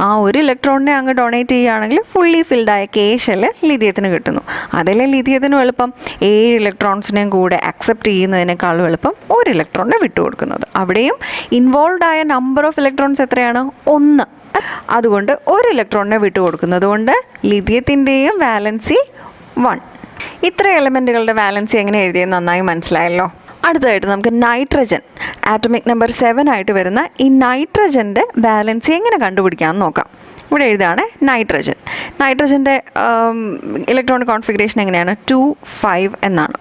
ആ 1 ഇലക്ട്രോണിനെ അങ്ങ് ഡൊണേറ്റ് ചെയ്യുകയാണെങ്കിൽ ഫുള്ളി ഫിൽഡായ കെ ഷെല്ല് ലിഥിയത്തിന് കിട്ടുന്നു. അതല്ലേ ലിഥിയത്തിനും എളുപ്പം? 7 ഇലക്ട്രോൺസിനെയും കൂടെ അക്സെപ്റ്റ് ചെയ്യുന്നതിനേക്കാളും എളുപ്പം 1 ഇലക്ട്രോണിനെ വിട്ടുകൊടുക്കുന്നത്. അവിടെയും ഇൻവോൾവ് ആയ നമ്പർ ഓഫ് ഇലക്ട്രോൺസ് എത്രയാണ്? 1. അതുകൊണ്ട് 1 ഇലക്ട്രോണിനെ വിട്ടുകൊടുക്കുന്നത് കൊണ്ട് ലിഥിയത്തിൻ്റെയും വാലൻസി 1. ഇത്ര എലമെൻറ്റുകളുടെ വാലൻസി എങ്ങനെ എഴുതിയെന്ന് നന്നായി മനസ്സിലായല്ലോ. അടുത്തതായിട്ട് നമുക്ക് നൈട്രജൻ, ആറ്റോമിക് നമ്പർ 7 ആയിട്ട് വരുന്ന ഈ നൈട്രജൻ്റെ വാലൻസി എങ്ങനെ കണ്ടുപിടിക്കാമെന്ന് നോക്കാം. ഇവിടെ എഴുതാണ് നൈട്രജൻ. നൈട്രജൻ്റെ ഇലക്ട്രോണിക് കോൺഫിഗറേഷൻ എങ്ങനെയാണ്? 2 5 എന്നാണ്.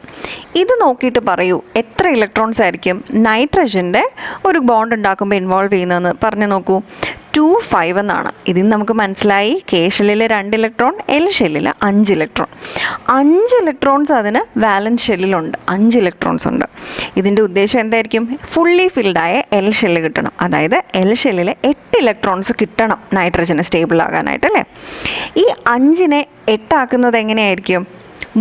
ഇത് നോക്കിയിട്ട് പറയൂ എത്ര ഇലക്ട്രോൺസ് ആയിരിക്കും നൈട്രജൻ്റെ ഒരു ബോണ്ട് ഉണ്ടാക്കുമ്പോൾ ഇൻവോൾവ് ചെയ്യുന്നതെന്ന് പറഞ്ഞു നോക്കൂ. 2 5 എന്നാണ്. ഇതിൽ നമുക്ക് മനസ്സിലായി കെ ഷെല്ലിൽ 2 ഇലക്ട്രോൺ, എൽ ഷെല്ലിൽ 5 ഇലക്ട്രോൺ. 5 ഇലക്ട്രോൺസ് അതിന് വാലൻസ് ഷെല്ലിലുണ്ട്. 5 ഇലക്ട്രോൺസ് ഉണ്ട്. ഇതിൻ്റെ ഉദ്ദേശം എന്തായിരിക്കും? ഫുള്ളി ഫിൽഡായ എൽ ഷെല്ല് കിട്ടണം. അതായത് എൽ ഷെല്ലിൽ 8 ഇലക്ട്രോൺസ് കിട്ടണം നൈട്രജന് സ്റ്റേബിൾ ആകാനായിട്ട് അല്ലേ? ഈ 5നെ 8 ആക്കുന്നത് എങ്ങനെയായിരിക്കും?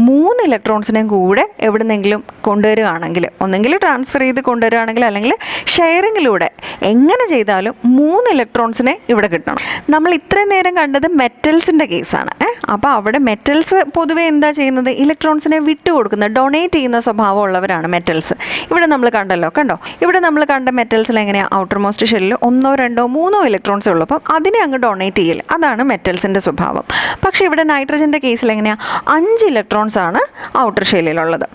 3 ഇലക്ട്രോൺസിനെയും കൂടെ എവിടുന്നെങ്കിലും കൊണ്ടുവരികയാണെങ്കിൽ, ഒന്നെങ്കിൽ ട്രാൻസ്ഫർ ചെയ്ത് കൊണ്ടുവരികയാണെങ്കിൽ അല്ലെങ്കിൽ ഷെയറിങ്ങിലൂടെ എങ്ങനെ ചെയ്താലും 3 ഇലക്ട്രോൺസിനെ ഇവിടെ കിട്ടണം. നമ്മൾ ഇത്രയും നേരം കണ്ടത് മെറ്റൽസിൻ്റെ കേസാണ്. അപ്പോൾ അവിടെ മെറ്റൽസ് പൊതുവെ എന്താ ചെയ്യുന്നത്? ഇലക്ട്രോൺസിനെ വിട്ടുകൊടുക്കുന്ന, ഡൊണേറ്റ് ചെയ്യുന്ന സ്വഭാവം ഉള്ളവരാണ് മെറ്റൽസ്. ഇവിടെ നമ്മൾ കണ്ടോ? ഇവിടെ നമ്മൾ കണ്ട മെറ്റൽസിൽ എങ്ങനെയാണ്? ഔട്ടർ മോസ്റ്റ് ഷെല്ലിൽ 1 2 3 ഇലക്ട്രോൺസേ ഉള്ളൂ. അപ്പം അതിനെ അങ്ങ് ഡൊണേറ്റ് ചെയ്യൽ, അതാണ് മെറ്റൽസിൻ്റെ സ്വഭാവം. പക്ഷേ ഇവിടെ നൈട്രജൻ്റെ കേസിൽ എങ്ങനെയാണ്? 5 ഇലക്ട്രോൺസ് ആണ് ഔട്ടർ ഷെല്ലിലുള്ളത്.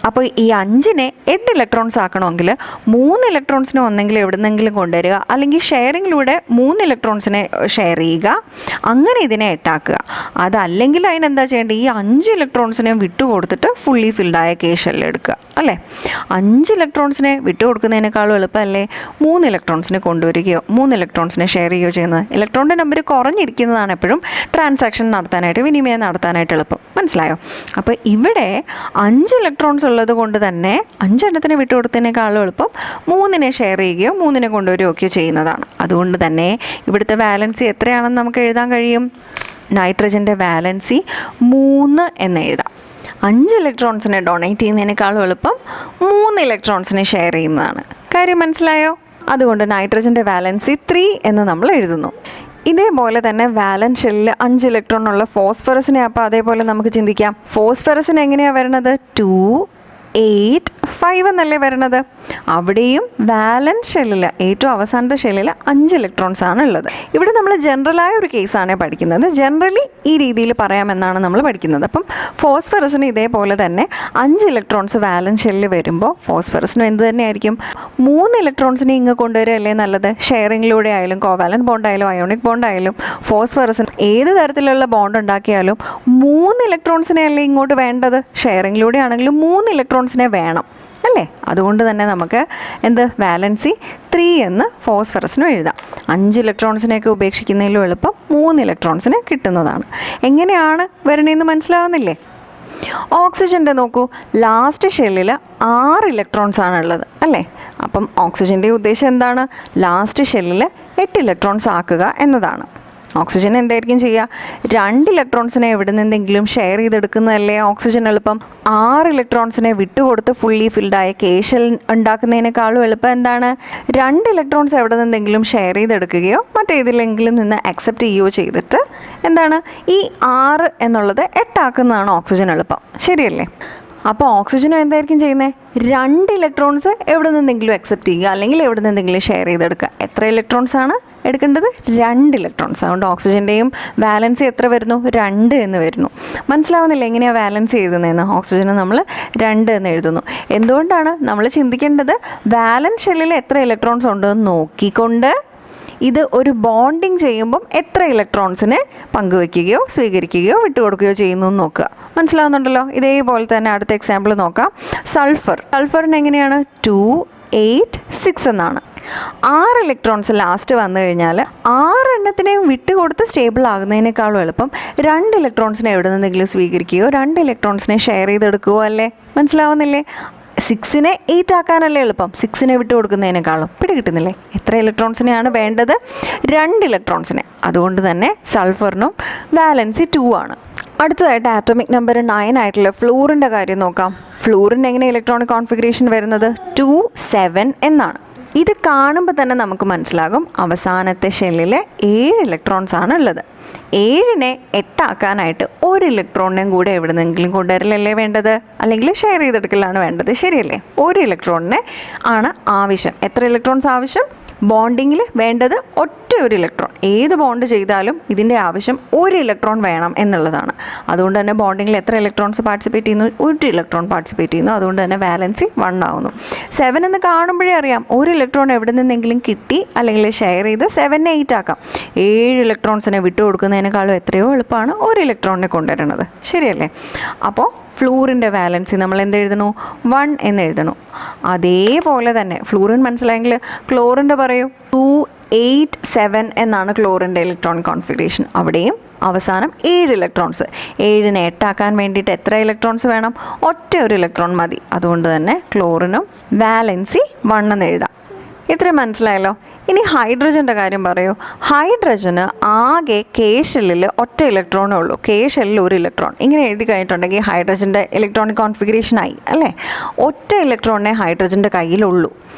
അപ്പോൾ ഈ 5നെ 8 ഇലക്ട്രോൺസ് ആക്കണമെങ്കിൽ 3 ഇലക്ട്രോൺസിനെ ഒന്നെങ്കിൽ എവിടുന്നെങ്കിലും കൊണ്ടുവരിക, അല്ലെങ്കിൽ ഷെയറിങ്ങിലൂടെ 3 ഇലക്ട്രോൺസിനെ ഷെയർ ചെയ്യുക, അങ്ങനെ ഇതിനെ 8 ആക്കുക. അതല്ലെങ്കിൽ അതിനെന്താ ചെയ്യേണ്ടത്? ഈ 5 ഇലക്ട്രോൺസിനെ വിട്ടുകൊടുത്തിട്ട് ഫുള്ളി ഫിൽഡായ കെ ഷെല്ലിൽ എടുക്കുക അല്ലേ. 5 ഇലക്ട്രോൺസിനെ വിട്ടുകൊടുക്കുന്നതിനേക്കാളും എളുപ്പമല്ലേ 3 ഇലക്ട്രോൺസിനെ കൊണ്ടുവരികയോ 3 ഇലക്ട്രോൺസിനെ ഷെയർ ചെയ്യുകയോ ചെയ്യുന്നത്? ഇലക്ട്രോണിൻ്റെ നമ്പർ കുറഞ്ഞിരിക്കുന്നതാണ് എപ്പോഴും ട്രാൻസാക്ഷൻ നടത്താനായിട്ട്, വിനിമയം നടത്താനായിട്ട് എളുപ്പം. മനസ്സിലായോ? അപ്പോൾ ഇവിടെ 5 ഇലക്ട്രോൺസ് ഉള്ളത് കൊണ്ട് തന്നെ 5 എണ്ണത്തിനെ വിട്ടുകൊടുത്തതിനേക്കാളും എളുപ്പം 3നെ ഷെയർ ചെയ്യുകയോ 3നെ കൊണ്ടുവരികയോ ചെയ്യുന്നതാണ്. അതുകൊണ്ട് തന്നെ ഇവിടുത്തെ വാലൻസി എത്രയാണെന്ന് നമുക്ക് എഴുതാൻ കഴിയും? നൈട്രജൻ്റെ വാലൻസി 3 എന്ന് എഴുതാം. 5 ഇലക്ട്രോൺസിനെ ഡൊണേറ്റ് ചെയ്യുന്നതിനേക്കാളും എളുപ്പം 3 ഇലക്ട്രോൺസിനെ ഷെയർ ചെയ്യുന്നതാണ്. കാര്യം മനസ്സിലായോ? അതുകൊണ്ട് നൈട്രജൻ്റെ വാലൻസി 3 എന്ന് നമ്മൾ എഴുതുന്നു. ഇതേപോലെ തന്നെ വാലൻസ് ഷെല്ലിൽ 5 ഇലക്ട്രോൺ ഉള്ള ഫോസ്ഫറസിനെ അപ്പോൾ അതേപോലെ നമുക്ക് ചിന്തിക്കാം. ഫോസ്ഫറസിന് എങ്ങനെയാണ് വരുന്നത്? 2, 8, 5 എന്നല്ലേ വരുന്നത്? അവിടെയും വാലൻസ് ഷെല്ലിൽ ഏറ്റവും അവസാനത്തെ ഷെല്ലിൽ 5 ഇലക്ട്രോൺസ് ആണ് ഉള്ളത്. ഇവിടെ നമ്മൾ ജനറലായ ഒരു കേസാണ് പഠിക്കുന്നത്. ജനറലി ഈ രീതിയിൽ പറയാമെന്നാണ് നമ്മൾ പഠിക്കുന്നത്. അപ്പം ഫോസ്ഫറസിന് ഇതേപോലെ തന്നെ 5 ഇലക്ട്രോൺസ് വാലൻസ് ഷെല്ലിൽ വരുമ്പോൾ ഫോസ്ഫറസിനും എന്ത് തന്നെയായിരിക്കും? 3 ഇലക്ട്രോൺസിനെ ഇങ്ങ് കൊണ്ടുവരികയല്ലേ നല്ലത്? ഷെയറിങ്ങിലൂടെ ആയാലും കോവാലന്റ് ബോണ്ട് ആയാലും അയോണിക് ബോണ്ട് ആയാലും ഫോസ്ഫറസിന് ഏത് തരത്തിലുള്ള ബോണ്ട് ഉണ്ടാക്കിയാലും 3 ഇലക്ട്രോൺസിനെ അല്ലേ ഇങ്ങോട്ട് വേണ്ടത്? ഷെയറിങ്ങിലൂടെ ആണെങ്കിലും 3 ഇലക്ട്രോൺസിനെ വേണം അല്ലേ. അതുകൊണ്ട് തന്നെ നമുക്ക് എന്ത് വാലൻസി 3 എന്ന് ഫോസ്ഫറസിനും എഴുതാം. 5 ഇലക്ട്രോൺസിനെയൊക്കെ ഉപേക്ഷിക്കുന്നതിലും എളുപ്പം 3 ഇലക്ട്രോൺസിന് കിട്ടുന്നതാണ്. എങ്ങനെയാണ് വരണേന്ന് മനസ്സിലാവുന്നില്ലേ? ഓക്സിജൻ്റെ നോക്കൂ, ലാസ്റ്റ് ഷെല്ലിൽ 6 ഇലക്ട്രോൺസ് ആണ് ഉള്ളത് അല്ലേ. അപ്പം ഓക്സിജൻ്റെ ഉദ്ദേശം എന്താണ്? ലാസ്റ്റ് ഷെല്ലിൽ 8 ഇലക്ട്രോൺസ് ആക്കുക എന്നതാണ്. ഓക്സിജൻ എന്തായിരിക്കും ചെയ്യുക? 2 ഇലക്ട്രോൺസിനെ എവിടെ നിന്നെങ്കിലും ഷെയർ ചെയ്തെടുക്കുന്നതല്ലേ ഓക്സിജൻ എളുപ്പം. 6 ഇലക്ട്രോൺസിനെ വിട്ടുകൊടുത്ത് ഫുള്ളി ഫിൽഡായ കെ ഷെൽ ഉണ്ടാക്കുന്നതിനേക്കാളും എളുപ്പം എന്താണ്? 2 ഇലക്ട്രോൺസ് എവിടെ നിന്നെങ്കിലും ഷെയർ ചെയ്തെടുക്കുകയോ മറ്റേതിലെങ്കിലും നിന്ന് അക്സെപ്റ്റ് ചെയ്യുകയോ ചെയ്തിട്ട് എന്താണ് ഈ 6 എന്നുള്ളത് 8 ആക്കുന്നതാണ് ഓക്സിജൻ എളുപ്പം. ശരിയല്ലേ? അപ്പോൾ ഓക്സിജനും എന്തായിരിക്കും ചെയ്യുന്നത്? 2 ഇലക്ട്രോൺസ് എവിടെ നിന്നെങ്കിലും അക്സെപ്റ്റ് ചെയ്യുക അല്ലെങ്കിൽ എവിടെ നിന്നെങ്കിലും ഷെയർ ചെയ്തെടുക്കുക. എത്ര ഇലക്ട്രോൺസ് ആണ് എടുക്കേണ്ടത്? 2 ഇലക്ട്രോൺസ്. അതുകൊണ്ട് ഓക്സിജൻ്റെയും വാലൻസി എത്ര വരുന്നു? 2 എന്ന് വരുന്നു. മനസ്സിലാവുന്നില്ല എങ്ങനെയാണ് വാലൻസി എഴുതുന്നതെന്ന്? ഓക്സിജന് നമ്മൾ 2 എന്ന് എഴുതുന്നു. എന്തുകൊണ്ടാണ് നമ്മൾ ചിന്തിക്കേണ്ടത്? വാലൻസ് ഷെല്ലിൽ എത്ര ഇലക്ട്രോൺസ് ഉണ്ടെന്ന് നോക്കിക്കൊണ്ട് ഇത് ഒരു ബോണ്ടിങ് ചെയ്യുമ്പം എത്ര ഇലക്ട്രോൺസിനെ പങ്കുവയ്ക്കുകയോ സ്വീകരിക്കുകയോ വിട്ടുകൊടുക്കുകയോ ചെയ്യുന്നു എന്ന് നോക്കുക. മനസ്സിലാവുന്നുണ്ടല്ലോ? ഇതേപോലെ തന്നെ അടുത്ത എക്സാമ്പിൾ നോക്കാം. സൾഫറിന് എങ്ങനെയാണ്? 2, 8, 6 എന്നാണ്. 6 ഇലക്ട്രോൺസ് ലാസ്റ്റ് വന്നു കഴിഞ്ഞാൽ 6 എണ്ണത്തിനെയും വിട്ടുകൊടുത്ത് സ്റ്റേബിൾ ആകുന്നതിനേക്കാളും എളുപ്പം 2 ഇലക്ട്രോൺസിനെ എവിടെ നിന്നെങ്കിലും സ്വീകരിക്കുകയോ 2 ഇലക്ട്രോൺസിനെ ഷെയർ ചെയ്തെടുക്കുകയോ അല്ലേ. മനസ്സിലാവുന്നില്ലേ? 6നെ 8 ആക്കാനല്ലേ എളുപ്പം, 6നെ വിട്ടു കൊടുക്കുന്നതിനേക്കാളും. കിട്ടുന്നില്ലേ? എത്ര ഇലക്ട്രോൺസിനെയാണ് വേണ്ടത്? 2 ഇലക്ട്രോൺസിനെ. അതുകൊണ്ട് തന്നെ സൾഫറിനും വാലൻസി 2 ആണ്. അടുത്തതായിട്ട് ആറ്റോമിക് നമ്പർ 9 ആയിട്ടുള്ള ഫ്ലൂറിൻ്റെ കാര്യം നോക്കാം. ഫ്ലൂറിന് എങ്ങനെ ഇലക്ട്രോണിക് കോൺഫിഗറേഷൻ വരുന്നത്? 2, 7 എന്നാണ്. ഇത് കാണുമ്പോൾ തന്നെ നമുക്ക് മനസ്സിലാകും അവസാനത്തെ ഷെല്ലിൽ 7 ഇലക്ട്രോൺസ് ആണ് ഉള്ളത്. 7നെ 8 ആക്കാനായിട്ട് 1 ഇലക്ട്രോണിനെയും കൂടെ എവിടെ നിന്നെങ്കിലും കൊണ്ടുവരലല്ലേ വേണ്ടത്, അല്ലെങ്കിൽ ഷെയർ ചെയ്തെടുക്കലാണ് വേണ്ടത്. ശരിയല്ലേ? 1 ഇലക്ട്രോണിനെ ആണ് ആവശ്യം. എത്ര ഇലക്ട്രോൺസ് ആവശ്യം? ബോണ്ടിങ്ങിൽ വേണ്ടത് ഒറ്റ ഒരു ഇലക്ട്രോൺ. ഏത് ബോണ്ട് ചെയ്താലും ഇതിൻ്റെ ആവശ്യം 1 ഇലക്ട്രോൺ വേണം എന്നുള്ളതാണ്. അതുകൊണ്ട് തന്നെ ബോണ്ടിങ്ങിൽ എത്ര ഇലക്ട്രോൺസ് പാർട്ടിസിപ്പേറ്റ് ചെയ്യുന്നു? 1 ഇലക്ട്രോൺ പാർട്ടിസിപ്പേറ്റ് ചെയ്യുന്നു. അതുകൊണ്ട് തന്നെ വാലൻസി 1 ആവുന്നു. 7 എന്ന് കാണുമ്പോഴേ അറിയാം 1 ഇലക്ട്രോൺ എവിടെ നിന്നെങ്കിലും കിട്ടി അല്ലെങ്കിൽ ഷെയർ ചെയ്ത് 7നെ 8 ആക്കാം. 7 ഇലക്ട്രോൺസിനെ വിട്ടു കൊടുക്കുന്നതിനേക്കാളും എത്രയോ എളുപ്പമാണ് 1 ഇലക്ട്രോണിനെ കൊണ്ടുവരുന്നത്. ശരിയല്ലേ? അപ്പോൾ ഫ്ലൂറിൻ്റെ വാലൻസി നമ്മൾ എന്തെഴുതണു? 1 എന്ന് എഴുതണു. അതേപോലെ തന്നെ ഫ്ലൂറിൻ മനസ്സിലായെങ്കിൽ ക്ലോറിൻ്റെ പറയൂ. 2, 8, 7 എന്നാണ് ക്ലോറിൻ്റെ ഇലക്ട്രോണിക് കോൺഫിഗറേഷൻ. അവിടെയും അവസാനം 7 ഇലക്ട്രോൺസ്. 7നെ 8 ആക്കാൻ വേണ്ടിയിട്ട് എത്ര ഇലക്ട്രോൺസ് വേണം? ഒറ്റ ഒരു ഇലക്ട്രോൺ മതി. അതുകൊണ്ട് തന്നെ ക്ലോറിനും വാലൻസി 1 എന്ന് എഴുതാം. ഇത്രയും മനസ്സിലായല്ലോ? ഇനി ഹൈഡ്രജൻ്റെ കാര്യം പറയൂ. ഹൈഡ്രജന് ആകെ കെ ഷെല്ലിൽ ഒറ്റ ഇലക്ട്രോണേ ഉള്ളൂ. കെ ഷെല്ലിൽ 1 ഇലക്ട്രോൺ. ഇങ്ങനെ എഴുതി കഴിഞ്ഞിട്ടുണ്ടെങ്കിൽ ഹൈഡ്രജൻ്റെ ഇലക്ട്രോണിക് കോൺഫിഗറേഷൻ ആയി അല്ലേ? ഒറ്റ ഇലക്ട്രോണിനെ ഹൈഡ്രജൻ്റെ കയ്യിലുള്ളൂ.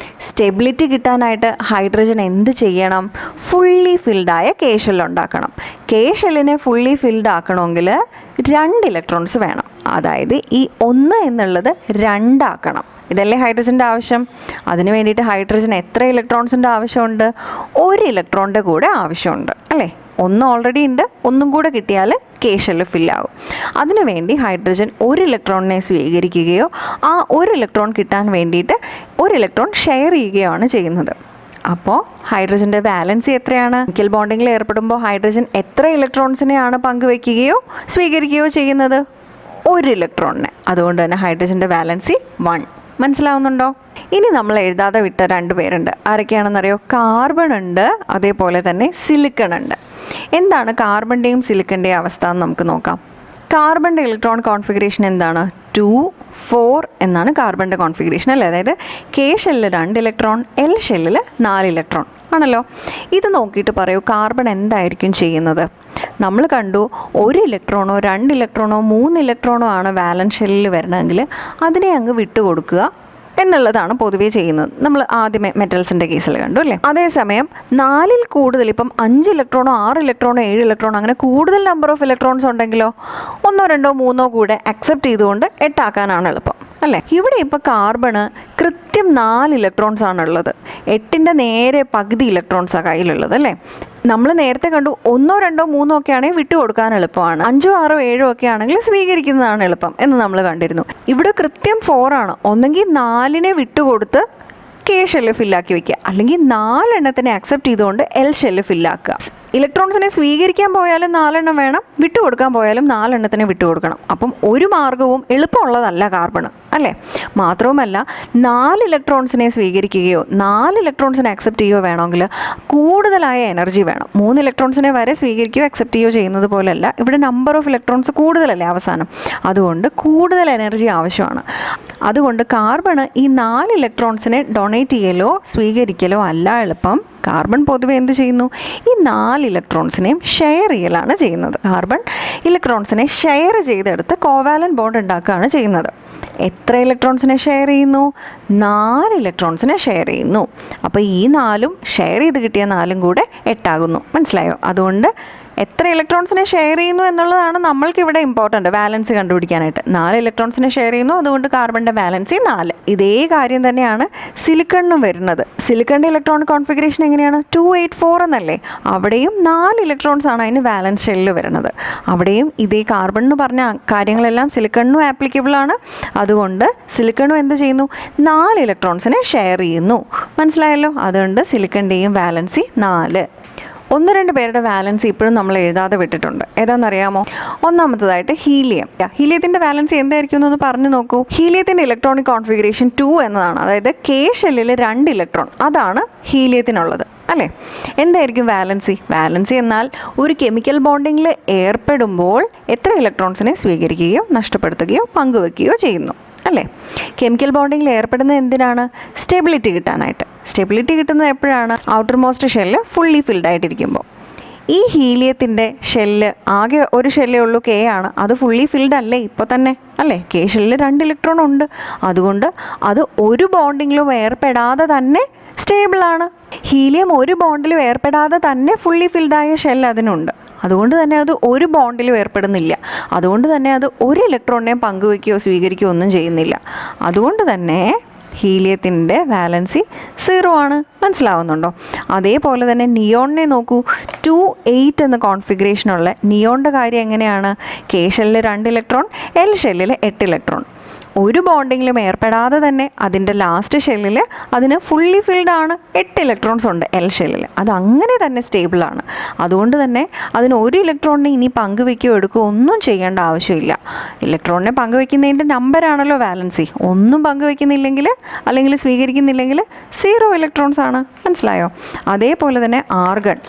സ്റ്റെബിലിറ്റി കിട്ടാനായിട്ട് ഹൈഡ്രജൻ എന്ത് ചെയ്യണം? ഫുള്ളി ഫിൽഡായ കെ ഷെല്ല് ഉണ്ടാക്കണം. കെ ഷെല്ലിനെ ഫുള്ളി ഫിൽഡ് ആക്കണമെങ്കിൽ 2 ഇലക്ട്രോൺസ് വേണം. അതായത് ഈ 1 എന്നുള്ളത് 2 ആക്കണം. ഇതല്ലേ ഹൈഡ്രജൻ്റെ ആവശ്യം? അതിന് വേണ്ടിയിട്ട് ഹൈഡ്രജൻ എത്ര ഇലക്ട്രോൺസിൻ്റെ ആവശ്യമുണ്ട്? 1 ഇലക്ട്രോണിൻ്റെ കൂടെ ആവശ്യമുണ്ട് അല്ലേ? 1 ഓൾറെഡി ഉണ്ട്, 1 കൂടെ കിട്ടിയാൽ കെ ഷെല്ല് ഫില്ലാകും. അതിനുവേണ്ടി ഹൈഡ്രജൻ ഒരു ഇലക്ട്രോണിനെ സ്വീകരിക്കുകയോ ആ ഒരു ഇലക്ട്രോൺ കിട്ടാൻ വേണ്ടിയിട്ട് ഒരു ഇലക്ട്രോൺ ഷെയർ ചെയ്യുകയാണ് ചെയ്യുന്നത്. അപ്പോൾ ഹൈഡ്രജൻ്റെ വാലൻസി എത്രയാണ്? കെമിക്കൽ ബോണ്ടിങ്ങിൽ ഏർപ്പെടുമ്പോൾ ഹൈഡ്രജൻ എത്ര ഇലക്ട്രോൺസിനെയാണ് പങ്കുവയ്ക്കുകയോ സ്വീകരിക്കുകയോ ചെയ്യുന്നത്? ഒരു ഇലക്ട്രോണിനെ. അതുകൊണ്ട് തന്നെ ഹൈഡ്രജൻ്റെ വാലൻസി 1. മനസ്സിലാവുന്നുണ്ടോ? ഇനി നമ്മൾ എഴുതാതെ വിട്ട 2 പേരുണ്ട്. ആരൊക്കെയാണെന്നറിയോ? കാർബൺ ഉണ്ട്, അതേപോലെ തന്നെ സിലിക്കൺ ഉണ്ട്. എന്താണ് കാർബണിൻ്റെയും സിലിക്കണിൻ്റെയും അവസ്ഥ എന്ന് നമുക്ക് നോക്കാം. കാർബണിൻ്റെ ഇലക്ട്രോൺ കോൺഫിഗറേഷൻ എന്താണ്? 2, 4 എന്നാണ് കാർബണിൻ്റെ കോൺഫിഗറേഷൻ അല്ലേ? അതായത് കെ ഷെല്ലിൽ 2 ഇലക്ട്രോൺ, എൽ ഷെല്ലിൽ 4 ഇലക്ട്രോൺ ആണല്ലോ. ഇത് നോക്കിയിട്ട് പറയൂ കാർബൺ എന്തായിരിക്കും ചെയ്യുന്നത്? നമ്മൾ കണ്ടു 1 ഇലക്ട്രോണോ 2 ഇലക്ട്രോണോ 3 ഇലക്ട്രോണോ ആണ് വാലൻസ് ഷെല്ലിൽ വരണമെങ്കിൽ അതിനെ അങ്ങ് വിട്ടുകൊടുക്കുക എന്നുള്ളതാണ് പൊതുവേ ചെയ്യുന്നത്. നമ്മൾ ആദ്യമേ മെറ്റൽസിൻ്റെ കേസിൽ കണ്ടു അല്ലേ? അതേസമയം 4ൽ കൂടുതൽ, ഇപ്പം 5 ഇലക്ട്രോണോ 6 ഇലക്ട്രോണോ 7 ഇലക്ട്രോണോ അങ്ങനെ കൂടുതൽ നമ്പർ ഓഫ് ഇലക്ട്രോൺസ് ഉണ്ടെങ്കിലോ 1, 2, 3 കൂടെ അക്സെപ്റ്റ് ചെയ്തുകൊണ്ട് 8 ആക്കാനാണ് എളുപ്പം അല്ലേ? ഇവിടെ ഇപ്പോൾ കാർബണ് കൃത്യം 4 ഇലക്ട്രോൺസ് ആണുള്ളത്. 8ൻ്റെ നേരെ പകുതി ഇലക്ട്രോൺസാണ് കയ്യിലുള്ളത് അല്ലേ? നമ്മൾ നേരത്തെ കണ്ടു 1, 2, 3 ഒക്കെ ആണെങ്കിൽ വിട്ടുകൊടുക്കാൻ എളുപ്പമാണ്, 5, 6, 7 ഒക്കെ ആണെങ്കിൽ സ്വീകരിക്കുന്നതാണ് എളുപ്പം എന്ന് നമ്മൾ കണ്ടിരുന്നു. ഇവിടെ കൃത്യം 4 ആണ്. ഒന്നെങ്കിൽ 4നെ വിട്ടുകൊടുത്ത് കെ ഷെല്ല് ഫില്ലാക്കി വയ്ക്കുക, അല്ലെങ്കിൽ 4 എണ്ണത്തിനെ അക്സെപ്റ്റ് ചെയ്തുകൊണ്ട് എൽ ഷെല്ല് ഫില്ലാക്കുക. ഇലക്ട്രോൺസിനെ സ്വീകരിക്കാൻ പോയാലും 4 എണ്ണം വേണം, വിട്ടുകൊടുക്കാൻ പോയാലും 4 എണ്ണത്തിനെ വിട്ടുകൊടുക്കണം. അപ്പം ഒരു മാർഗവും എളുപ്പമുള്ളതല്ല കാർബൺ അല്ലേ? മാത്രവുമല്ല 4 ഇലക്ട്രോൺസിനെ സ്വീകരിക്കുകയോ 4 ഇലക്ട്രോൺസിനെ അക്സെപ്റ്റ് ചെയ്യുകയോ വേണമെങ്കിൽ കൂടുതലായ എനർജി വേണം. 3 ഇലക്ട്രോൺസിനെ വരെ സ്വീകരിക്കുകയോ അക്സെപ്റ്റ് ചെയ്യുകയോ ചെയ്യുന്നത് പോലെയല്ല, ഇവിടെ നമ്പർ ഓഫ് ഇലക്ട്രോൺസ് കൂടുതലല്ലേ അവസാനം, അതുകൊണ്ട് കൂടുതൽ എനർജി ആവശ്യമാണ്. അതുകൊണ്ട് കാർബണ് ഈ 4 ഇലക്ട്രോൺസിനെ ഡൊണേറ്റ് ചെയ്യലോ സ്വീകരിക്കലോ അല്ല എളുപ്പം. കാർബൺ പൊതുവെ എന്ത് ചെയ്യുന്നു? ഈ 4 ഇലക്ട്രോൺസിനെയും ഷെയർ ചെയ്യലാണ് ചെയ്യുന്നത്. കാർബൺ ഇലക്ട്രോൺസിനെ ഷെയർ ചെയ്തെടുത്ത് കോവാലന്റ് ബോണ്ട് ഉണ്ടാക്കുകയാണ് ചെയ്യുന്നത്. എത്ര ഇലക്ട്രോൺസിനെ ഷെയർ ചെയ്യുന്നു? 4 ഇലക്ട്രോൺസിനെ ഷെയർ ചെയ്യുന്നു. അപ്പോൾ ഈ 4ഉം ഷെയർ ചെയ്ത് കിട്ടിയ 4ഉം കൂടെ 8 ആകുന്നു. മനസ്സിലായോ? അതുകൊണ്ട് എത്ര ഇലക്ട്രോൺസിനെ ഷെയർ ചെയ്യുന്നു എന്നുള്ളതാണ് നമ്മൾക്കിവിടെ ഇമ്പോർട്ടൻ്റ് വാലൻസ് കണ്ടുപിടിക്കാനായിട്ട്. 4 ഇലക്ട്രോൺസിനെ ഷെയർ ചെയ്യുന്നു, അതുകൊണ്ട് കാർബണിൻ്റെ വാലൻസി 4. ഇതേ കാര്യം തന്നെയാണ് സിലിക്കണിനും വരുന്നത്. സിലിക്കണിൻ്റെ ഇലക്ട്രോൺ കോൺഫിഗറേഷൻ എങ്ങനെയാണ്? 2, 8, 4 എന്നല്ലേ? അവിടെയും 4 ഇലക്ട്രോൺസ് ആണ് അതിന് വാലൻസ് ഷെല്ലിൽ വരുന്നത്. അവിടെയും ഇതേ കാർബണിന് പറഞ്ഞ കാര്യങ്ങളെല്ലാം സിലിക്കണിനും ആപ്ലിക്കബിൾ ആണ്. അതുകൊണ്ട് സിലിക്കണും എന്ത് ചെയ്യുന്നു? 4 ഇലക്ട്രോൺസിനെ ഷെയർ ചെയ്യുന്നു. മനസ്സിലായല്ലോ? അതുകൊണ്ട് സിലിക്കണിൻ്റെയും വാലൻസി 4. 1-2 പേരുടെ വാലൻസി ഇപ്പോഴും നമ്മൾ എഴുതാതെ വിട്ടിട്ടുണ്ട്. ഏതാണെന്നറിയാമോ? ഒന്നാമത്തതായിട്ട് ഹീലിയം. ഹീലിയത്തിൻ്റെ വാലൻസി എന്തായിരിക്കും എന്നൊന്ന് പറഞ്ഞു നോക്കൂ. ഹീലിയത്തിൻ്റെ ഇലക്ട്രോണിക് കോൺഫിഗറേഷൻ 2 എന്നതാണ്. അതായത് കെ ഷെല്ലിൽ 2 ഇലക്ട്രോൺ, അതാണ് ഹീലിയത്തിനുള്ളത് അല്ലേ? എന്തായിരിക്കും വാലൻസി? വാലൻസി എന്നാൽ ഒരു കെമിക്കൽ ബോണ്ടിങ്ങിൽ ഏർപ്പെടുമ്പോൾ എത്ര ഇലക്ട്രോൺസിനെ സ്വീകരിക്കുകയോ നഷ്ടപ്പെടുത്തുകയോ പങ്കുവെക്കുകയോ ചെയ്യുന്നു അല്ലേ? കെമിക്കൽ ബോണ്ടിങ്ങിൽ ഏർപ്പെടുന്നത് എന്തിനാണ്? സ്റ്റെബിലിറ്റി കിട്ടാനായിട്ട്. സ്റ്റെബിലിറ്റി കിട്ടുന്നത് എപ്പോഴാണ്? Outermost shell fully filled ആയിട്ടിരിക്കുമ്പോൾ. ഈ ഹീലിയത്തിൻ്റെ ഷെല്ല് ആകെ ഒരു ഷെല്ലേ ഉള്ളൂ, കെ ആണ്. അത് ഫുള്ളി ഫിൽഡ് അല്ലേ ഇപ്പോൾ തന്നെ അല്ലേ? കെ ഷെല്ലിൽ 2 ഇലക്ട്രോൺ ഉണ്ട്. അതുകൊണ്ട് അത് ഒരു ബോണ്ടിങ്ങിലും ഏർപ്പെടാതെ തന്നെ സ്റ്റേബിളാണ്. ഹീലിയം ഒരു ബോണ്ടിലും ഏർപ്പെടാതെ തന്നെ ഫുള്ളി ഫിൽഡായ ഷെല്ല് അതിനുണ്ട്. അതുകൊണ്ട് തന്നെ അത് ഒരു ബോണ്ടിലും ഏർപ്പെടുന്നില്ല. അതുകൊണ്ട് തന്നെ അത് ഒരു ഇലക്ട്രോണിനെ പങ്കുവയ്ക്കുകയോ സ്വീകരിക്കുകയോ ഒന്നും ചെയ്യുന്നില്ല. അതുകൊണ്ട് തന്നെ ഹീലിയത്തിൻ്റെ വാലൻസി 0 ആണ്. മനസ്സിലാവുന്നുണ്ടോ? അതേപോലെ തന്നെ നിയോണിനെ നോക്കൂ. 2, 8 എന്ന കോൺഫിഗറേഷനുള്ള നിയോണിൻ്റെ കാര്യം എങ്ങനെയാണ്? കെ ഷെല്ലിൽ 2 ഇലക്ട്രോൺ, എൽ ഷെല്ലിൽ 8 ഇലക്ട്രോൺ. ഒരു ബോണ്ടിങ്ങിലും ഏർപ്പെടാതെ തന്നെ അതിൻ്റെ ലാസ്റ്റ് ഷെല്ലിൽ അതിന് ഫുള്ളി ഫിൽഡ് ആണ്, 8 ഇലക്ട്രോൺസ് ഉണ്ട് എൽ ഷെല്ലിൽ. അത് അങ്ങനെ തന്നെ സ്റ്റേബിളാണ്. അതുകൊണ്ട് തന്നെ അതിന് ഒരു ഇലക്ട്രോണിനെ ഇനി പങ്കുവെക്കുകയോ എടുക്കുകയോ ഒന്നും ചെയ്യേണ്ട ആവശ്യമില്ല. ഇലക്ട്രോണിനെ പങ്കുവെക്കുന്നതിൻ്റെ നമ്പറാണല്ലോ വാലൻസി. ഒന്നും പങ്കുവെക്കുന്നില്ലെങ്കിൽ അല്ലെങ്കിൽ സ്വീകരിക്കുന്നില്ലെങ്കിൽ 0 ഇലക്ട്രോൺസ് ആണ്. മനസ്സിലായോ? അതേപോലെ തന്നെ ആർഗൺ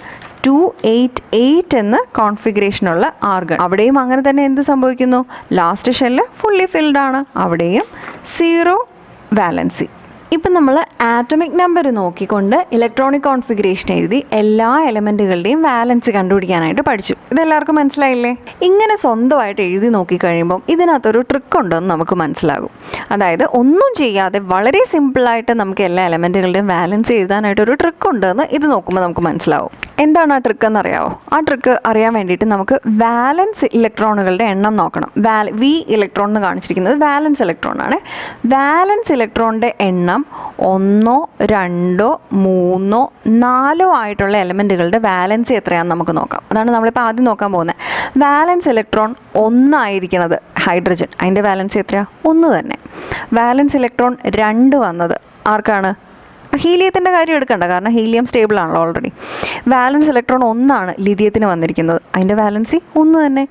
2, 8, 8 എന്ന കോൺഫിഗറേഷനുള്ള ആർഗൺ. അവിടെയും അങ്ങനെ തന്നെ എന്ത് സംഭവിക്കുന്നു? ലാസ്റ്റ് ഷെല്ല് ഫുള്ളി ഫിൽഡ് ആണ്. അവിടെയും 0 വാലൻസി. ഇപ്പം നമ്മൾ ആറ്റമിക് നമ്പർ നോക്കിക്കൊണ്ട് ഇലക്ട്രോണിക് കോൺഫിഗറേഷൻ എഴുതി എല്ലാ എലമെൻറ്റുകളുടെയും വാലൻസ് കണ്ടുപിടിക്കാനായിട്ട് പഠിച്ചു. ഇതെല്ലാവർക്കും മനസ്സിലായില്ലേ? ഇങ്ങനെ സ്വന്തമായിട്ട് എഴുതി നോക്കിക്കഴിയുമ്പം ഇതിനകത്തൊരു ട്രിക്ക് ഉണ്ടെന്ന് നമുക്ക് മനസ്സിലാകും. അതായത് ഒന്നും ചെയ്യാതെ വളരെ സിമ്പിളായിട്ട് നമുക്ക് എല്ലാ എലമെൻറ്റുകളുടെയും വാലൻസ് എഴുതാനായിട്ടൊരു ട്രിക്ക് ഉണ്ടെന്ന് ഇത് നോക്കുമ്പോൾ നമുക്ക് മനസ്സിലാവും. എന്താണ് ആ ട്രിക്ക് എന്നറിയാമോ? ആ ട്രിക്ക് അറിയാൻ വേണ്ടിയിട്ട് നമുക്ക് വാലൻസ് ഇലക്ട്രോണുകളുടെ എണ്ണം നോക്കണം. വി ഇലക്ട്രോൺ എന്ന് കാണിച്ചിരിക്കുന്നത് വാലൻസ് ഇലക്ട്രോൺ ആണ്. വാലൻസ് ഇലക്ട്രോണിൻ്റെ എണ്ണം 1, 2, 3, 4 ആയിട്ടുള്ള എലമെൻറ്റുകളുടെ വാലൻസി എത്രയാണെന്ന് നമുക്ക് നോക്കാം. അതാണ് നമ്മളിപ്പോൾ ആദ്യം നോക്കാൻ പോകുന്നത്. വാലൻസ് ഇലക്ട്രോൺ ഒന്നായിരിക്കണത് ഹൈഡ്രജൻ, അതിൻ്റെ വാലൻസി എത്രയാണ്? 1 തന്നെ. വാലൻസ് ഇലക്ട്രോൺ 2 വന്നത് ആർക്കാണ്? ഹീലിയത്തിൻ്റെ കാര്യം എടുക്കണ്ട, കാരണം ഹീലിയം സ്റ്റേബിൾ ആണല്ലോ ഓൾറെഡി. വാലൻസ് ഇലക്ട്രോൺ 1 ലിഥിയത്തിന് വന്നിരിക്കുന്നത്, അതിൻ്റെ വാലൻസി 1 തന്നെ.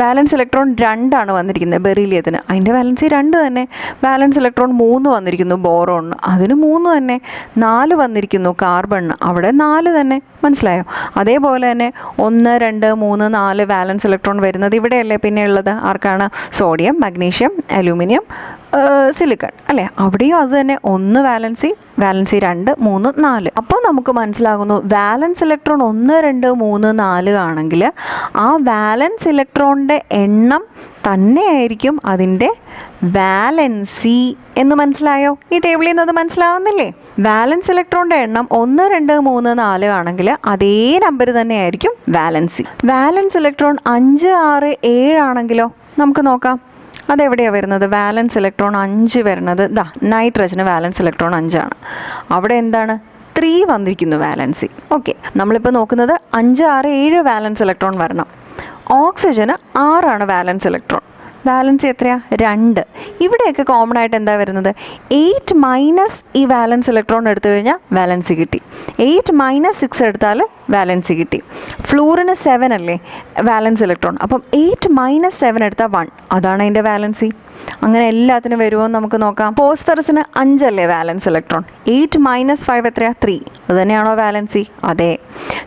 വാലൻസ് ഇലക്ട്രോൺ 2 വന്നിരിക്കുന്നത് ബെറീലിയത്തിന്, അതിൻ്റെ വാലൻസി 2 തന്നെ. വാലൻസ് ഇലക്ട്രോൺ 3 വന്നിരിക്കുന്നു ബോറോണിന്, അതിന് 3 തന്നെ. 4 വന്നിരിക്കുന്നു കാർബണിന്, അവിടെ 4 തന്നെ. മനസ്സിലായോ? അതേപോലെ തന്നെ 1, 2, 3, 4 വാലൻസ് ഇലക്ട്രോൺ വരുന്നത് ഇവിടെയല്ലേ പിന്നെ ഉള്ളത്? ആർക്കാണ്? സോഡിയം, മഗ്നീഷ്യം, അലൂമിനിയം, സിലിക്കൺ അല്ലേ? അവിടെയും അത് തന്നെ. 1 വാലൻസി 2, 3, 4. അപ്പോൾ നമുക്ക് മനസ്സിലാകുന്നു വാലൻസ് ഇലക്ട്രോൺ 1, 2, 3, 4 ആണെങ്കിൽ ആ വാലൻസ് ഇലക്ട്രോണിൻ്റെ എണ്ണം തന്നെയായിരിക്കും അതിൻ്റെ വാലൻസി എന്ന് മനസ്സിലായോ? ഈ ടേബിളിൽ നിന്ന് അത് മനസ്സിലാവുന്നില്ലേ? വാലൻസ് ഇലക്ട്രോണിൻ്റെ എണ്ണം 1, 2, 3, 4 ആണെങ്കിൽ അതേ നമ്പർ തന്നെയായിരിക്കും വാലൻസി. വാലൻസ് ഇലക്ട്രോൺ 5, 6, 7 ആണെങ്കിലോ? നമുക്ക് നോക്കാം. അതെവിടെയാണ് വരുന്നത്? വാലൻസ് ഇലക്ട്രോൺ 5 വരുന്നത് നൈട്രജന് വാലൻസ് ഇലക്ട്രോൺ 5 ആണ്. അവിടെ എന്താണ്? 3 വന്നിരിക്കുന്നു വാലൻസി. ഓക്കെ, നമ്മളിപ്പോൾ നോക്കുന്നത് 5, 6, 7 വാലൻസ് ഇലക്ട്രോൺ വരണം. ഓക്സിജന് 6 വാലൻസ് ഇലക്ട്രോൺ, വാലൻസി എത്രയാണ്? 2. ഇവിടെയൊക്കെ കോമൺ ആയിട്ട് എന്താ വരുന്നത്? 8 മൈനസ് ഈ വാലൻസ് ഇലക്ട്രോൺ എടുത്തു കഴിഞ്ഞാൽ വാലൻസി കിട്ടി. 8 മൈനസ് 6 എടുത്താൽ വാലൻസി കിട്ടി. ഫ്ലൂറിന് 7 അല്ലേ വാലൻസ് ഇലക്ട്രോൺ, അപ്പം 8 മൈനസ് 7 എടുത്താൽ 1, അതാണ് അതിൻ്റെ വാലൻസി. അങ്ങനെ എല്ലാത്തിനും വരുമോ നമുക്ക് നോക്കാം. ഫോസ്ഫറസിന് 5 അല്ലേ വാലൻസ് ഇലക്ട്രോൺ, 8 മൈനസ് 5 എത്രയാണ്? 3, അത് തന്നെയാണോ വാലൻസി? അതെ.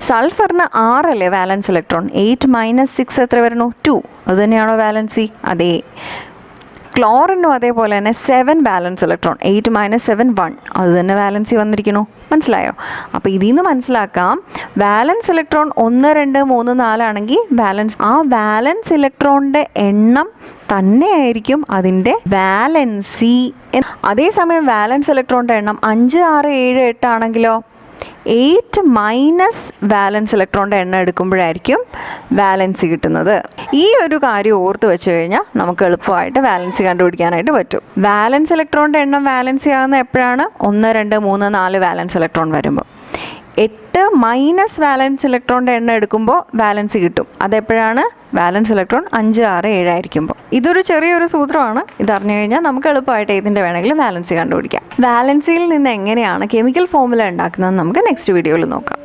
സൾഫറിന് 6 അല്ലേ വാലൻസ് ഇലക്ട്രോൺ, 8 മൈനസ് 6 എത്ര വരുന്നു? 2, അത് തന്നെയാണോ വാലൻസി? അതെ. ക്ലോറിനും അതേപോലെ തന്നെ 7 വാലൻസ് ഇലക്ട്രോൺ, 8 മൈനസ് 7 1, അത് തന്നെ വാലൻസി വന്നിരിക്കുന്നു. മനസ്സിലായോ? അപ്പോൾ ഇതിൽ നിന്ന് മനസ്സിലാക്കാം വാലൻസ് ഇലക്ട്രോൺ 1, 2, 3, 4 ആണെങ്കിൽ ആ വാലൻസ് ഇലക്ട്രോണിൻ്റെ എണ്ണം തന്നെയായിരിക്കും അതിൻ്റെ വാലൻസി. അതേസമയം വാലൻസ് ഇലക്ട്രോണിൻ്റെ എണ്ണം 5, 6, 7, 8 ആണെങ്കിലോ 8 മൈനസ് വാലൻസ് ഇലക്ട്രോണിൻ്റെ എണ്ണം എടുക്കുമ്പോഴായിരിക്കും വാലൻസി കിട്ടുന്നത്. ഈ ഒരു കാര്യം ഓർത്ത് വെച്ച് കഴിഞ്ഞാൽ നമുക്ക് എളുപ്പമായിട്ട് വാലൻസി കണ്ടുപിടിക്കാനായിട്ട് പറ്റും. വാലൻസ് ഇലക്ട്രോണിൻ്റെ എണ്ണം വാലൻസി ആകുന്ന എപ്പോഴാണ്? 1, 2, 3, 4 വാലൻസ് ഇലക്ട്രോൺ വരുമ്പോൾ. 8 മൈനസ് വാലൻസ് ഇലക്ട്രോണിൻ്റെ എണ്ണം എടുക്കുമ്പോൾ വാലൻസി കിട്ടും. അതെപ്പോഴാണ്? വാലൻസ് ഇലക്ട്രോൺ 5, 6, 7 ആയിരിക്കുമ്പോൾ. ഇതൊരു ചെറിയൊരു സൂത്രമാണ്. ഇതറിഞ്ഞു കഴിഞ്ഞാൽ നമുക്ക് എളുപ്പമായിട്ട് ഏതിൻ്റെ വേണമെങ്കിലും വാലൻസി കണ്ടുപിടിക്കാം. വാലൻസിയിൽ നിന്ന് എങ്ങനെയാണ് കെമിക്കൽ ഫോർമുല ഉണ്ടാക്കുന്നതെന്ന് നമുക്ക് നെക്സ്റ്റ് വീഡിയോയിൽ നോക്കാം.